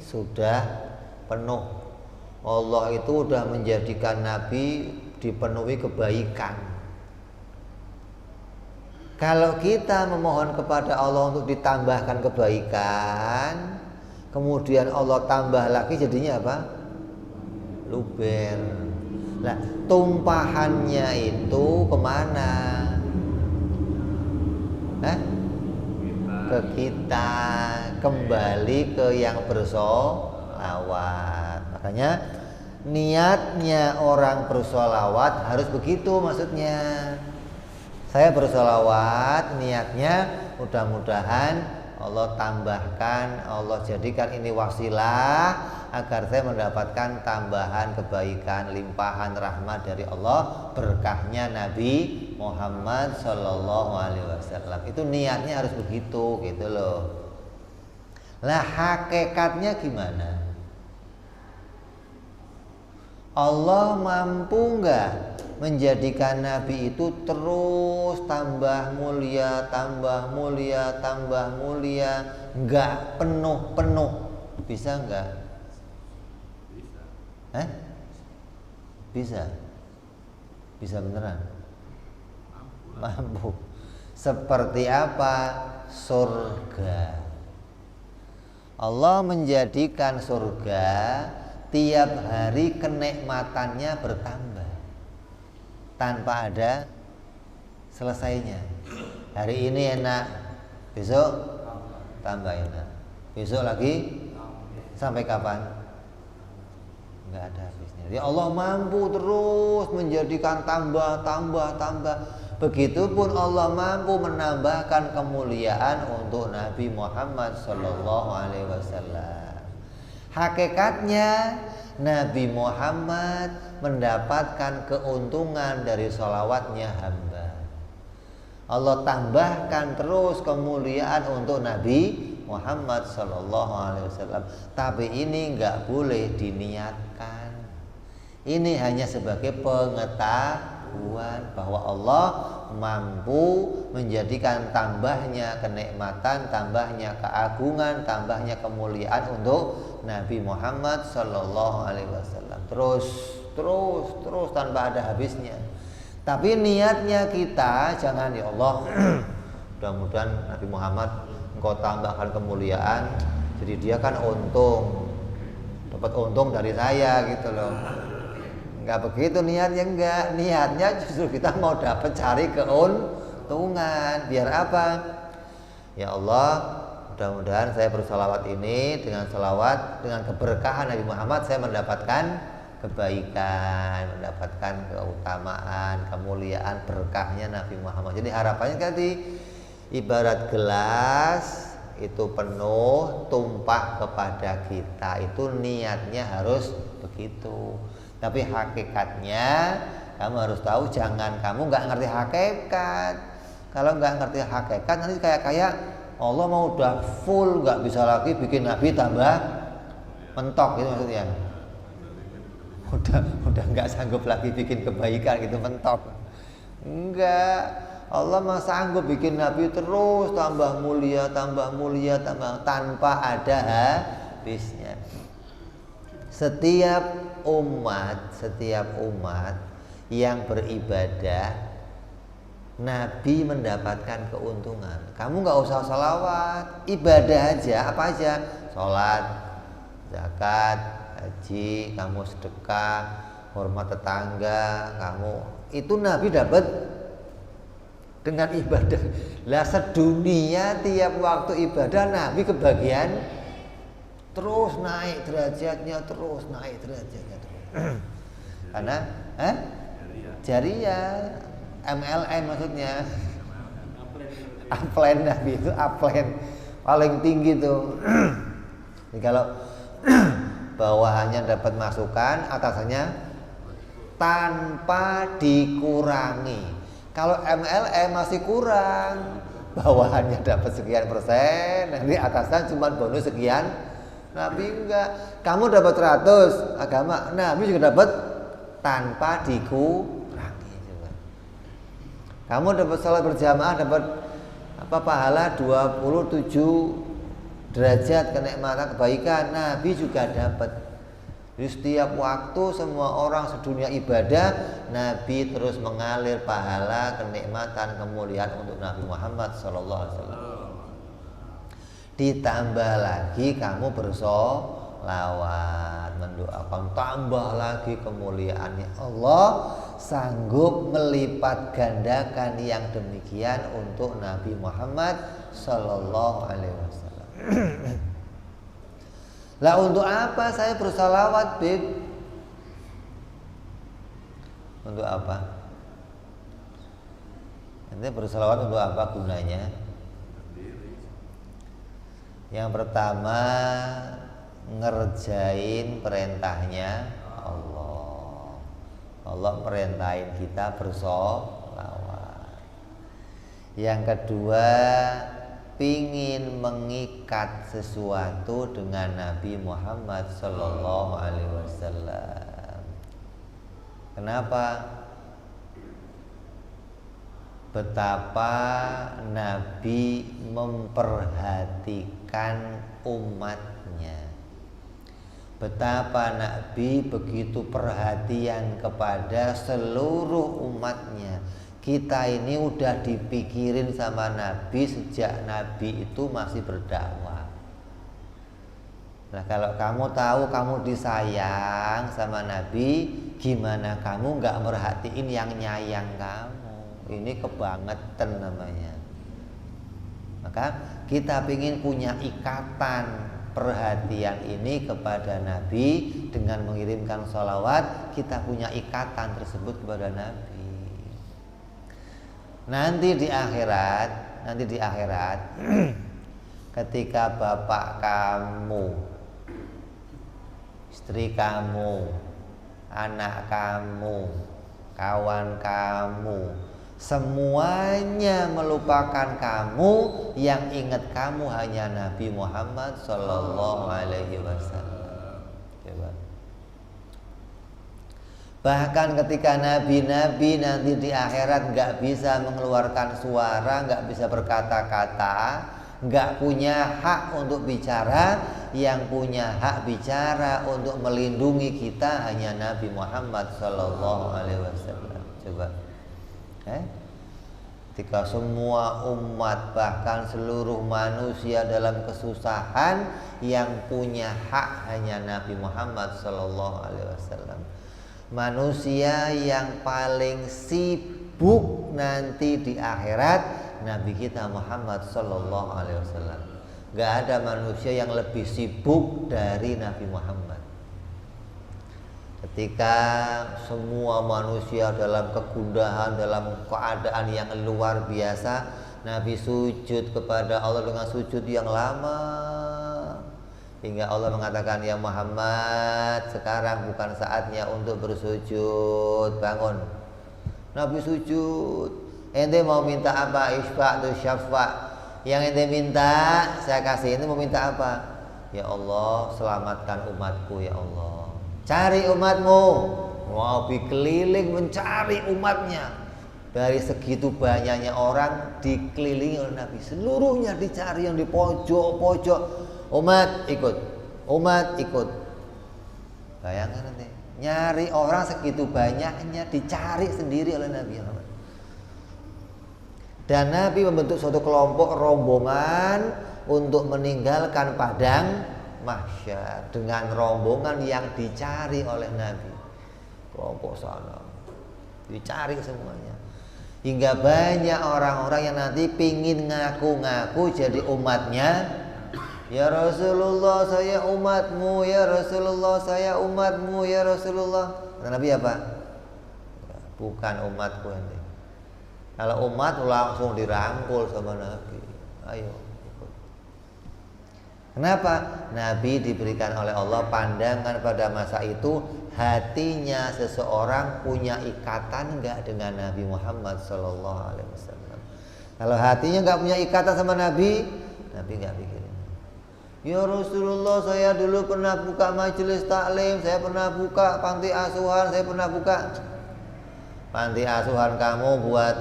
sudah penuh. Allah itu sudah menjadikan Nabi dipenuhi kebaikan. Kalau kita memohon kepada Allah untuk ditambahkan kebaikan, kemudian Allah tambah lagi, jadinya apa? Luber. Nah, tumpahannya itu kemana? Ke kita, kembali ke yang bersolawat. Makanya niatnya orang bersolawat harus begitu, maksudnya saya bersolawat, niatnya mudah-mudahan Allah tambahkan, Allah jadikan ini wasilah agar saya mendapatkan tambahan kebaikan, limpahan rahmat dari Allah, berkahnya Nabi Muhammad Sallallahu Alaihi Wasallam. Itu niatnya harus begitu, gitu loh. Lah hakikatnya gimana? Allah mampu nggak menjadikan Nabi itu terus tambah mulia, tambah mulia, tambah mulia, nggak penuh-penuh? Bisa nggak? Bisa. Bisa beneran? Mampu. Seperti apa? Surga. Allah menjadikan surga tiap hari kenikmatannya bertambah tanpa ada selesainya. Hari ini enak, besok tambah enak, besok lagi, sampai kapan? Enggak ada habisnya. Jadi Allah mampu terus menjadikan tambah. Begitupun Allah mampu menambahkan kemuliaan untuk Nabi Muhammad Sallallahu Alaihi Wasallam. Hakikatnya Nabi Muhammad mendapatkan keuntungan dari sholawatnya hamba. Allah tambahkan terus kemuliaan untuk Nabi Muhammad Sallallahu Alaihi Wasallam. Tapi ini nggak boleh diniatkan. Ini hanya sebagai pengetahuan bahwa Allah mampu menjadikan tambahnya kenikmatan, tambahnya keagungan, tambahnya kemuliaan untuk Nabi Muhammad Sallallahu Alaihi Wasallam. Terus tanpa ada habisnya. Tapi niatnya kita jangan, ya Allah, mudah-mudahan Nabi Muhammad Engkau tambahkan kemuliaan, jadi dia kan dapat untung dari saya, gitu loh. Enggak begitu niatnya, enggak. Niatnya justru kita mau dapat cari keuntungan. Biar apa? Ya Allah, mudah-mudahan saya bersalawat ini, dengan salawat, dengan keberkahan Nabi Muhammad, saya mendapatkan kebaikan, mendapatkan keutamaan, kemuliaan, berkahnya Nabi Muhammad. Jadi harapannya tadi, ibarat gelas itu penuh, tumpah kepada kita, itu niatnya harus begitu. Tapi hakikatnya kamu harus tahu, jangan kamu nggak ngerti hakikat. Kalau nggak ngerti hakikat, nanti kayak Allah mau udah full, nggak bisa lagi bikin Nabi tambah mentok, gitu maksudnya. Udah nggak sanggup lagi bikin kebaikan gitu, mentok. Enggak, Allah mah sanggup bikin Nabi terus tambah mulia, tanpa ada habisnya. Setiap umat yang beribadah, Nabi mendapatkan keuntungan. Kamu nggak usah sholawat, ibadah aja, apa aja, sholat, zakat, haji, kamu sedekah, hormat tetangga, kamu itu Nabi dapat dengan ibadah. Lah sedunia tiap waktu ibadah Nabi kebagian terus naik derajatnya terus. Karena jariyah, MLM maksudnya. Upline Nabi itu upline paling tinggi tuh. Jadi kalau bawahannya dapat masukan, atasannya tanpa dikurangi. Kalau MLM masih kurang, bawahannya dapat sekian persen, nanti atasan cuma bonus sekian. Nabi enggak. Kamu dapat 100 agama, Nabi juga dapat tanpa dikurangi juga. Kamu dapat salat berjamaah, dapat pahala 27 derajat kenikmatan kebaikan, Nabi juga dapat. Jadi setiap waktu semua orang sedunia ibadah, Nabi terus mengalir pahala, kenikmatan, kemuliaan untuk Nabi Muhammad SAW. Ditambah lagi kamu bersolawat, mendoakan, tambah lagi kemuliaannya. Allah sanggup melipat gandakan yang demikian untuk Nabi Muhammad SAW. Lah untuk apa saya bersalawat, Bib? Untuk apa? Nanti bersalawat untuk apa gunanya? Yang pertama, ngerjain perintahnya Allah. Allah perintahin kita bersolawat. Yang kedua, pingin mengikat sesuatu dengan Nabi Muhammad Sallallahu Alaihi Wasallam. Kenapa? Betapa Nabi memperhatikan umatnya. Betapa Nabi begitu perhatian kepada seluruh umatnya. Kita ini udah dipikirin sama Nabi sejak Nabi itu masih berdakwah. Nah kalau kamu tahu kamu disayang sama Nabi, gimana kamu gak merhatiin yang nyayang kamu? Ini kebangetan namanya. Maka kita ingin punya ikatan perhatian ini kepada Nabi. Dengan mengirimkan sholawat, kita punya ikatan tersebut kepada Nabi. Nanti di akhirat ketika bapak kamu, istri kamu, anak kamu, kawan kamu, semuanya melupakan kamu, yang ingat kamu hanya Nabi Muhammad Sallallahu Alaihi Wasallam. Coba. Bahkan ketika nabi-nabi nanti di akhirat nggak bisa mengeluarkan suara, nggak bisa berkata-kata, nggak punya hak untuk bicara, yang punya hak bicara untuk melindungi kita hanya Nabi Muhammad Sallallahu Alaihi Wasallam. Coba, ketika semua umat bahkan seluruh manusia dalam kesusahan, yang punya hak hanya Nabi Muhammad Sallallahu Alaihi Wasallam. Manusia yang paling sibuk nanti di akhirat Nabi kita Muhammad Sallallahu Alaihi Wasallam. Gak ada manusia yang lebih sibuk dari Nabi Muhammad. Ketika semua manusia dalam kegundahan, dalam keadaan yang luar biasa, Nabi sujud kepada Allah dengan sujud yang lama, hingga Allah mengatakan, ya Muhammad, sekarang bukan saatnya untuk bersujud, bangun. Nabi sujud. Ente mau minta apa? Isfa' tu syafa'. Yang ente minta saya kasih. Ente mau minta apa? Ya Allah, selamatkan umatku ya Allah. Cari umatmu. Nabi keliling mencari umatnya. Dari segitu banyaknya orang dikelilingi oleh Nabi. Seluruhnya dicari, yang di pojok-pojok. Umat ikut, umat ikut. Bayangkan nanti nyari orang segitu banyaknya dicari sendiri oleh Nabi Muhammad. Dan Nabi membentuk suatu kelompok rombongan untuk meninggalkan padang mahsyar dengan rombongan yang dicari oleh Nabi. Kelompok sana dicari semuanya. Hingga banyak orang-orang yang nanti pingin ngaku-ngaku jadi umatnya. Ya Rasulullah saya umatmu, ya Rasulullah saya umatmu, ya Rasulullah. Kata Nabi apa? Bukan umatku ini. Kalau umat langsung dirangkul sama Nabi. Ayo ikut. Kenapa? Nabi diberikan oleh Allah pandangan pada masa itu, hatinya seseorang punya ikatan enggak dengan Nabi Muhammad sallallahu alaihi wasallam. Kalau hatinya enggak punya ikatan sama Nabi, Nabi enggak pikirin. Ya Rasulullah saya dulu pernah buka majelis taklim, saya pernah buka panti asuhan, saya pernah buka panti asuhan kamu buat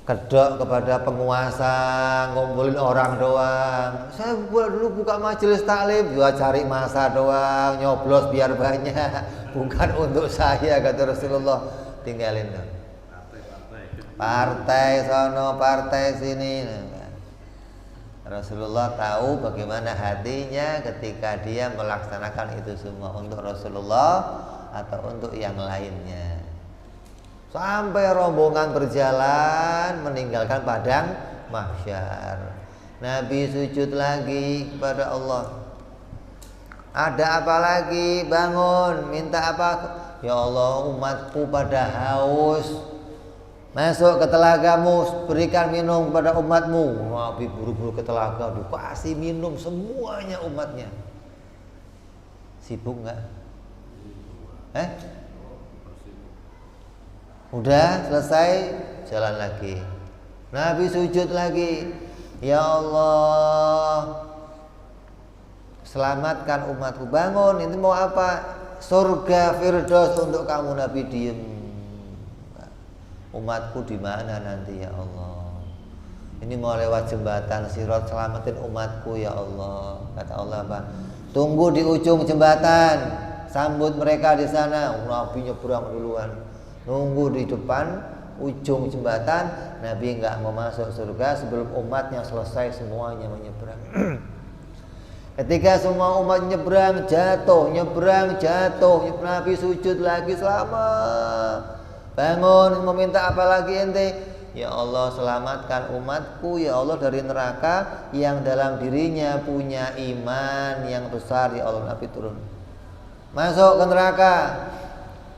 kedok kepada penguasa, ngumpulin orang doang. Saya dulu buka majelis taklim buat cari masa doang, nyoblos biar banyak, bukan untuk saya, kata Rasulullah. Tinggalin dong. Partai sono, partai sini. Rasulullah tahu bagaimana hatinya ketika dia melaksanakan itu semua untuk Rasulullah atau untuk yang lainnya. Sampai rombongan berjalan meninggalkan padang mahsyar. Nabi sujud lagi kepada Allah. Ada apa lagi? Bangun, minta apa? Ya Allah, umatku pada haus. Masuk ke telagamu, berikan minum kepada umatmu. Nabi buru-buru ke telaga, dikasih minum semuanya umatnya. Sibuk nggak? Udah selesai, jalan lagi. Nabi sujud lagi. Ya Allah, selamatkan umatku. Bangun, ini mau apa? Surga Firdaus untuk kamu. Nabi diem. Umatku di mana nanti ya Allah? Ini mau lewat jembatan Sirat, selamatin umatku ya Allah. Kata Allah apa? Tunggu di ujung jembatan, sambut mereka di sana. Nabi nyebrang duluan. Nunggu di depan ujung jembatan. Nabi enggak mau masuk surga sebelum umatnya selesai semuanya menyeberang. Ketika semua umat nyebrang, jatuh. Nabi sujud lagi, selamat. Bangun, meminta apa lagi ente? Ya Allah, selamatkan umatku ya Allah dari neraka yang dalam dirinya punya iman yang besar ya Allah. Nabi turun, masuk ke neraka.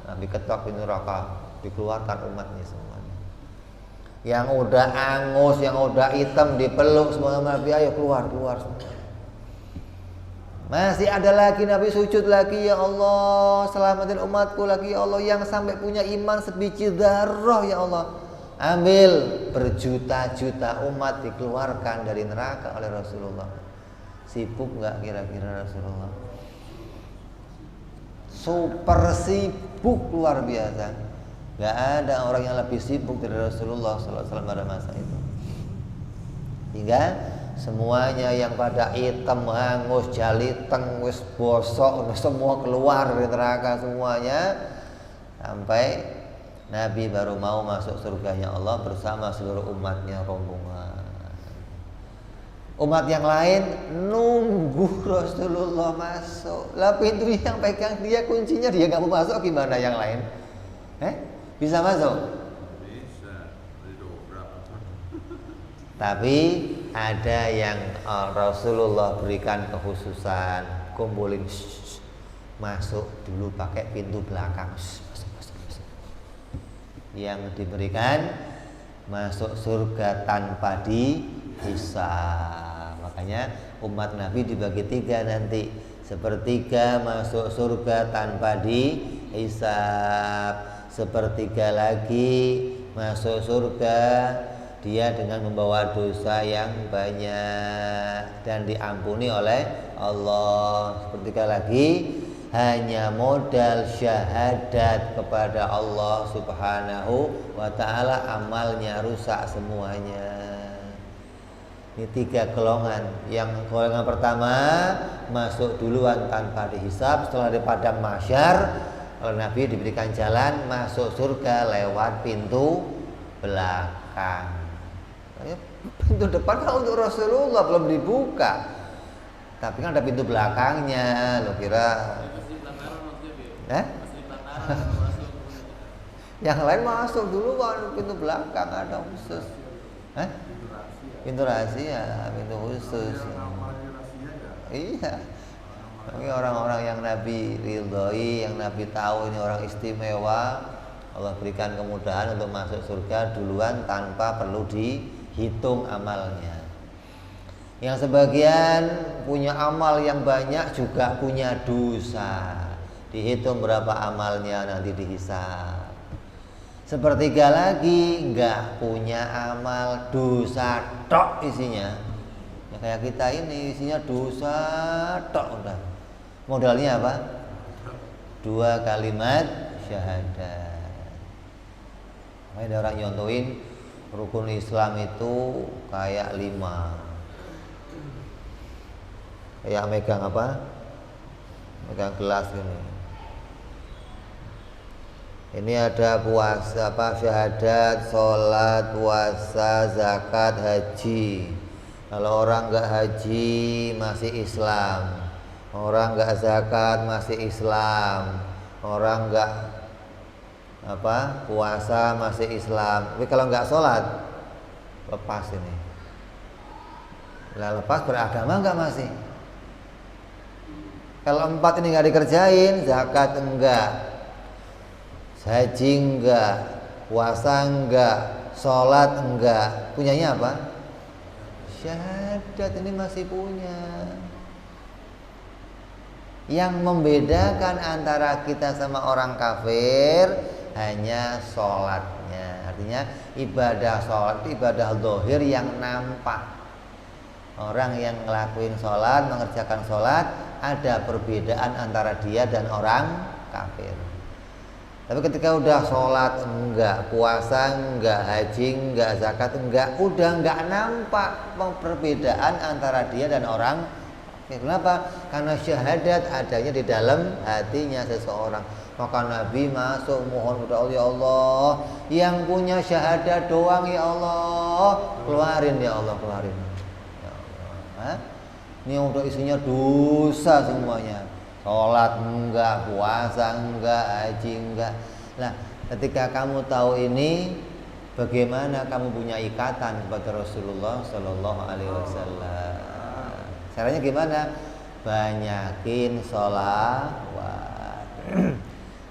Nabi ketok pintu neraka, dikeluarkan umatnya semuanya. Yang udah angus, yang udah hitam dipeluk semua Nabi, ayo keluar semua. Masih ada lagi, Nabi sujud lagi, ya Allah selamatin umatku lagi ya Allah, yang sampai punya iman sebiji dzarrah ya Allah. Ambil, berjuta-juta umat dikeluarkan dari neraka oleh Rasulullah. Sibuk nggak kira-kira Rasulullah? Super sibuk luar biasa. Nggak ada orang yang lebih sibuk dari Rasulullah SAW pada masa itu. Hingga semuanya yang pada hitam, hangus, jaliteng, wis bosok, semua keluar dari neraka semuanya. Sampai Nabi baru mau masuk surganya Allah bersama seluruh umatnya rombongan. Umat yang lain nunggu Rasulullah masuk. Lah pintu yang pegang dia, kuncinya dia nggak mau masuk, gimana yang lain? Bisa masuk? Tapi ada yang Rasulullah berikan kekhususan, kumpulin, masuk dulu pakai pintu belakang, masuk. Yang diberikan masuk surga tanpa dihisab. Makanya umat Nabi dibagi tiga nanti. Sepertiga masuk surga tanpa dihisab, sepertiga lagi masuk surga dia dengan membawa dosa yang banyak dan diampuni oleh Allah. Sepertiga lagi hanya modal syahadat kepada Allah Subhanahu wa ta'ala, amalnya rusak semuanya. Ini 3 golongan. Yang golongan pertama masuk duluan tanpa dihisab, setelah di padang mahsyar oleh Nabi diberikan jalan masuk surga lewat pintu belakang. Pintu depan kan untuk Rasulullah belum dibuka, tapi kan ada pintu belakangnya. Lo kira? Yang lain masuk duluan pintu belakang, ada khusus. Pintu rahasia, pintu khusus. Iya. Ini orang-orang yang Nabi ridhoi, yang Nabi tahu ini orang istimewa, Allah berikan kemudahan untuk masuk surga duluan tanpa perlu dihitung amalnya. Yang sebagian punya amal yang banyak juga punya dosa. Dihitung berapa amalnya nanti dihisab. Sepertiga lagi nggak punya amal, dosa tok isinya. Ya kayak kita ini isinya dosa tok udah. Modalnya apa? 2 kalimat syahadat. Ada orang nyontoin rukun Islam itu kayak 5. Kayak megang apa? Megang gelas ini. Ini ada puasa, syahadat, sholat, puasa, zakat, haji. Kalau orang nggak haji masih Islam, orang nggak zakat masih Islam, orang nggak puasa masih Islam. Tapi kalau nggak sholat lepas ini. Lah lepas beragama nggak masih? Kalau 4 ini nggak dikerjain, zakat enggak, haji enggak, puasa enggak, sholat enggak, punyanya apa? Syahadat ini masih punya. Yang membedakan antara kita sama orang kafir hanya sholatnya. Artinya ibadah sholat itu ibadah zahir yang nampak. Orang yang ngelakuin sholat, mengerjakan sholat, ada perbedaan antara dia dan orang kafir. Tapi ketika udah sholat enggak, puasa enggak, haji enggak, zakat enggak, udah enggak nampak perbedaan antara dia dan orang kafir. Kenapa? Karena syahadat adanya di dalam hatinya seseorang. Maka Nabi masuk mohon kepada Allah, ya Allah, yang punya syahadat doang ya Allah, keluarin ya Allah, keluarin. Ini udah isinya dosa semuanya. Sholat enggak, puasa enggak, haji enggak. Nah, ketika kamu tahu ini, bagaimana kamu punya ikatan kepada Rasulullah Shallallahu Alaihi Wasallam? Caranya gimana? Banyakin sholawat,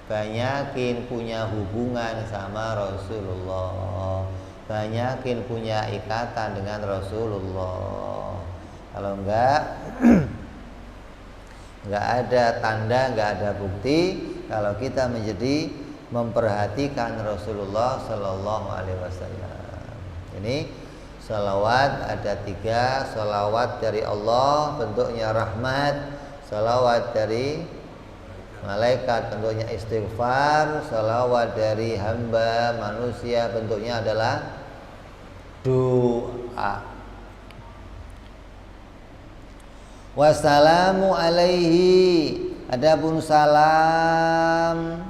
banyakin punya hubungan sama Rasulullah, banyakin punya ikatan dengan Rasulullah. Kalau enggak ada tanda, enggak ada bukti kalau kita menjadi memperhatikan Rasulullah Shallallahu Alaihi Wasallam. Ini salawat ada 3, salawat dari Allah bentuknya rahmat, salawat dari malaikat bentuknya istighfar, salawat dari hamba manusia bentuknya adalah doa. Wassalamu alaihi, adapun salam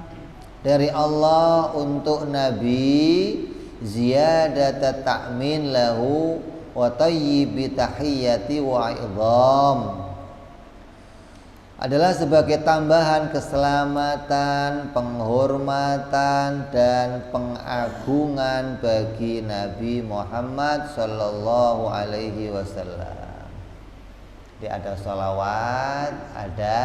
dari Allah untuk Nabi, ziyadat ta'min lahu wa tayyibi tahiyyati wa idham, adalah sebagai tambahan keselamatan, penghormatan dan pengagungan bagi Nabi Muhammad sallallahu alaihi wasallam. Jadi ada salawat, ada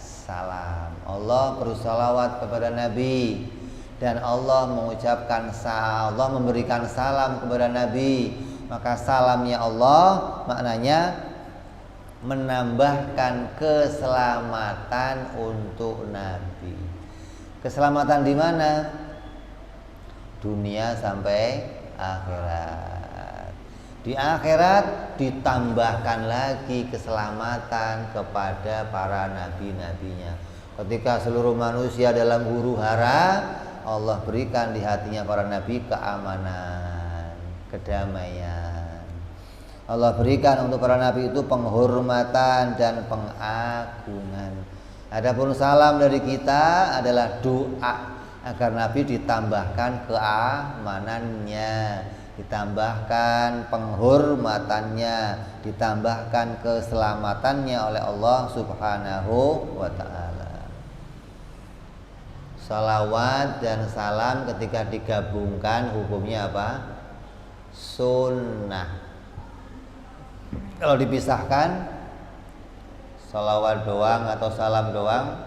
salam. Allah bersalawat kepada Nabi dan Allah mengucapkan salam, Allah memberikan salam kepada Nabi. Maka salamnya Allah maknanya menambahkan keselamatan untuk Nabi. Keselamatan di mana? Dunia sampai akhirat. Di akhirat ditambahkan lagi keselamatan kepada para nabi-nabinya. Ketika seluruh manusia dalam huru hara, Allah berikan di hatinya para nabi keamanan, kedamaian. Allah berikan untuk para nabi itu penghormatan dan pengagungan. Adapun salam dari kita adalah doa agar nabi ditambahkan keamanannya, ditambahkan penghormatannya, ditambahkan keselamatannya oleh Allah Subhanahu wa ta'ala. Salawat dan salam ketika digabungkan hukumnya apa? Sunnah. Kalau dipisahkan, salawat doang atau salam doang,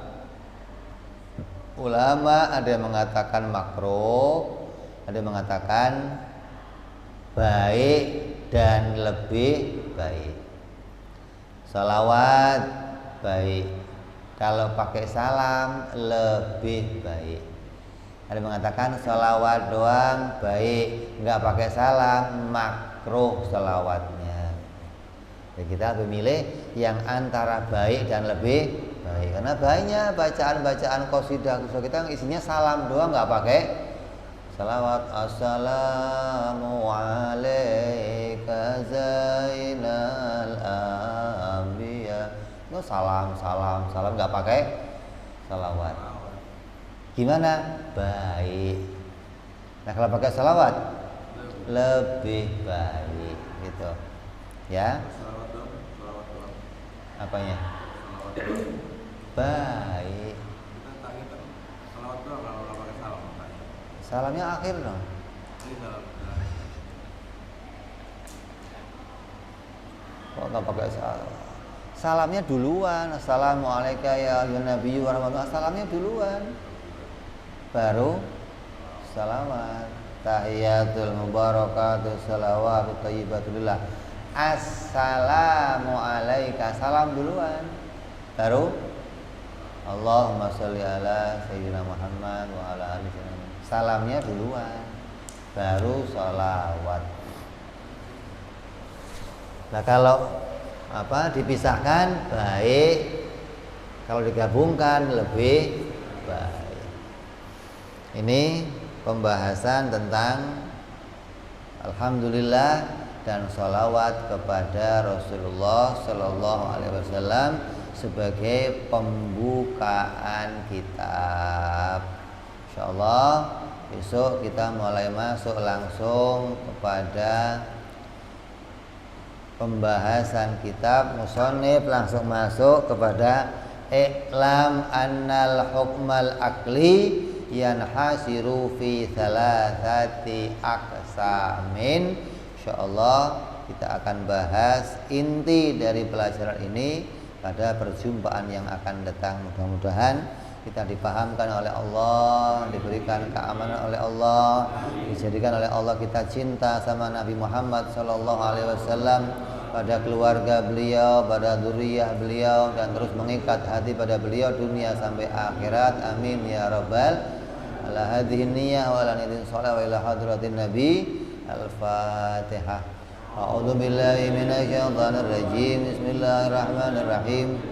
ulama ada yang mengatakan makruh, ada yang mengatakan baik dan lebih baik. Salawat baik, kalau pakai salam lebih baik. Ada yang mengatakan salawat doang baik, nggak pakai salam makruh salawatnya. Jadi kita memilih yang antara baik dan lebih baik, karena banyak bacaan-bacaan qasidah kita isinya salam doang, nggak pakai salawat. Assalamu alayka zainal anbiya, itu salam nggak pakai salawat. Gimana? Baik. Nah kalau pakai salawat lebih baik gitu ya. Apanya? Baik. Salamnya akhir dong. Kok nggak pakai salam? Salamnya duluan. Assalamualaikum ya Nabi wa rahmatullah. Salamnya duluan, baru salamat. Tahiyatul mubarakatuh salawatu thayyibatulillah. Assalamu alaika, salam duluan, baru Allahumma sholli ala sayyidina Muhammad wa ala alihi wasallam. Salamnya duluan, baru sholawat. Nah kalau dipisahkan baik, kalau digabungkan lebih baik. Ini pembahasan tentang alhamdulillah dan sholawat kepada Rasulullah Sallallahu Alaihi Wasallam sebagai pembukaan kitab. Insyaallah besok kita mulai masuk langsung kepada pembahasan kitab musannif, langsung masuk kepada i'lam annal hukmal akli yanhasiru fi thalathati aqsamin. Insyaallah kita akan bahas inti dari pelajaran ini pada perjumpaan yang akan datang. Mudah-mudahan kita dipahamkan oleh Allah, diberikan keamanan oleh Allah, dijadikan oleh Allah kita cinta sama Nabi Muhammad Sallallahu Alaihi Wasallam, pada keluarga beliau, pada dzurriyyah beliau, dan terus mengikat hati pada beliau dunia sampai akhirat. Amin ya rabbal ala hadhihi niyyah wa ala niyatin shalih wa ila hadratin nabi. Al-Fatihah. A'udzu billahi minasyaitonir rajim. Bismillahirrahmanirrahim.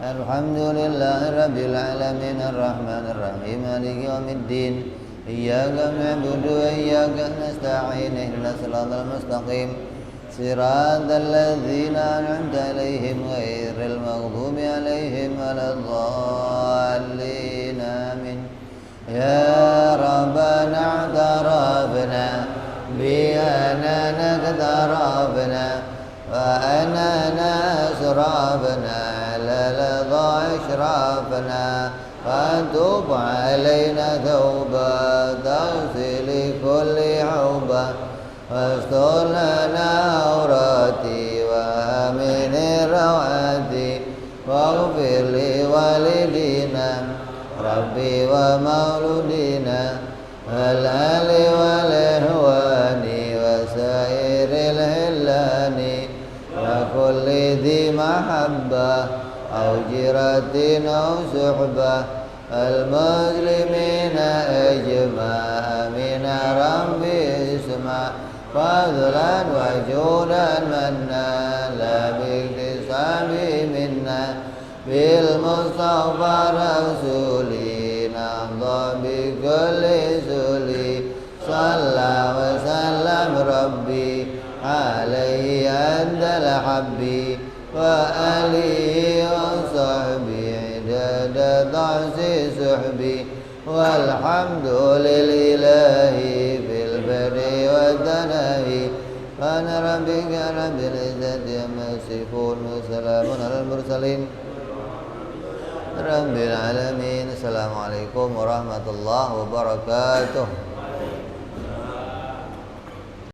Alhamdulillahi rabbil alamin arrahmanir rahim maliki yaumiddin. Iyyaka na'budu wa iyyaka nasta'in ihdinas siratal mustaqim siratal ladzina an'amta 'alaihim ghairil maghdubi 'alaihim waladdallin. Amin. Ya Rabbana i'tarafna بأننا اقتربنا وأننا أسرفنا على لظى إشرافنا فتوب علينا توبة تغسل كل عوبة واستر لنا عوراتي وآمن رواتي واغفر لوالدينا ربي ومولودينا والآل والإخوان وسائر الهلان وكل ذي محبة أو جيرة أو صحبة المسلمين أجمع من ربي اسمع فضلا وجودا منا لا باكتساب منا بالمصطفى رسولي نرضى بكل سولي صلى وسلم ربي عليه عد الحب وآله وصحبه عدد ضعف سحبي والحمد لله في البر والتناهي سبحان ربك رب العزة عما يصفون وسلام على المرسلين رب العالمين. Assalamualaikum warahmatullahi wabarakatuh.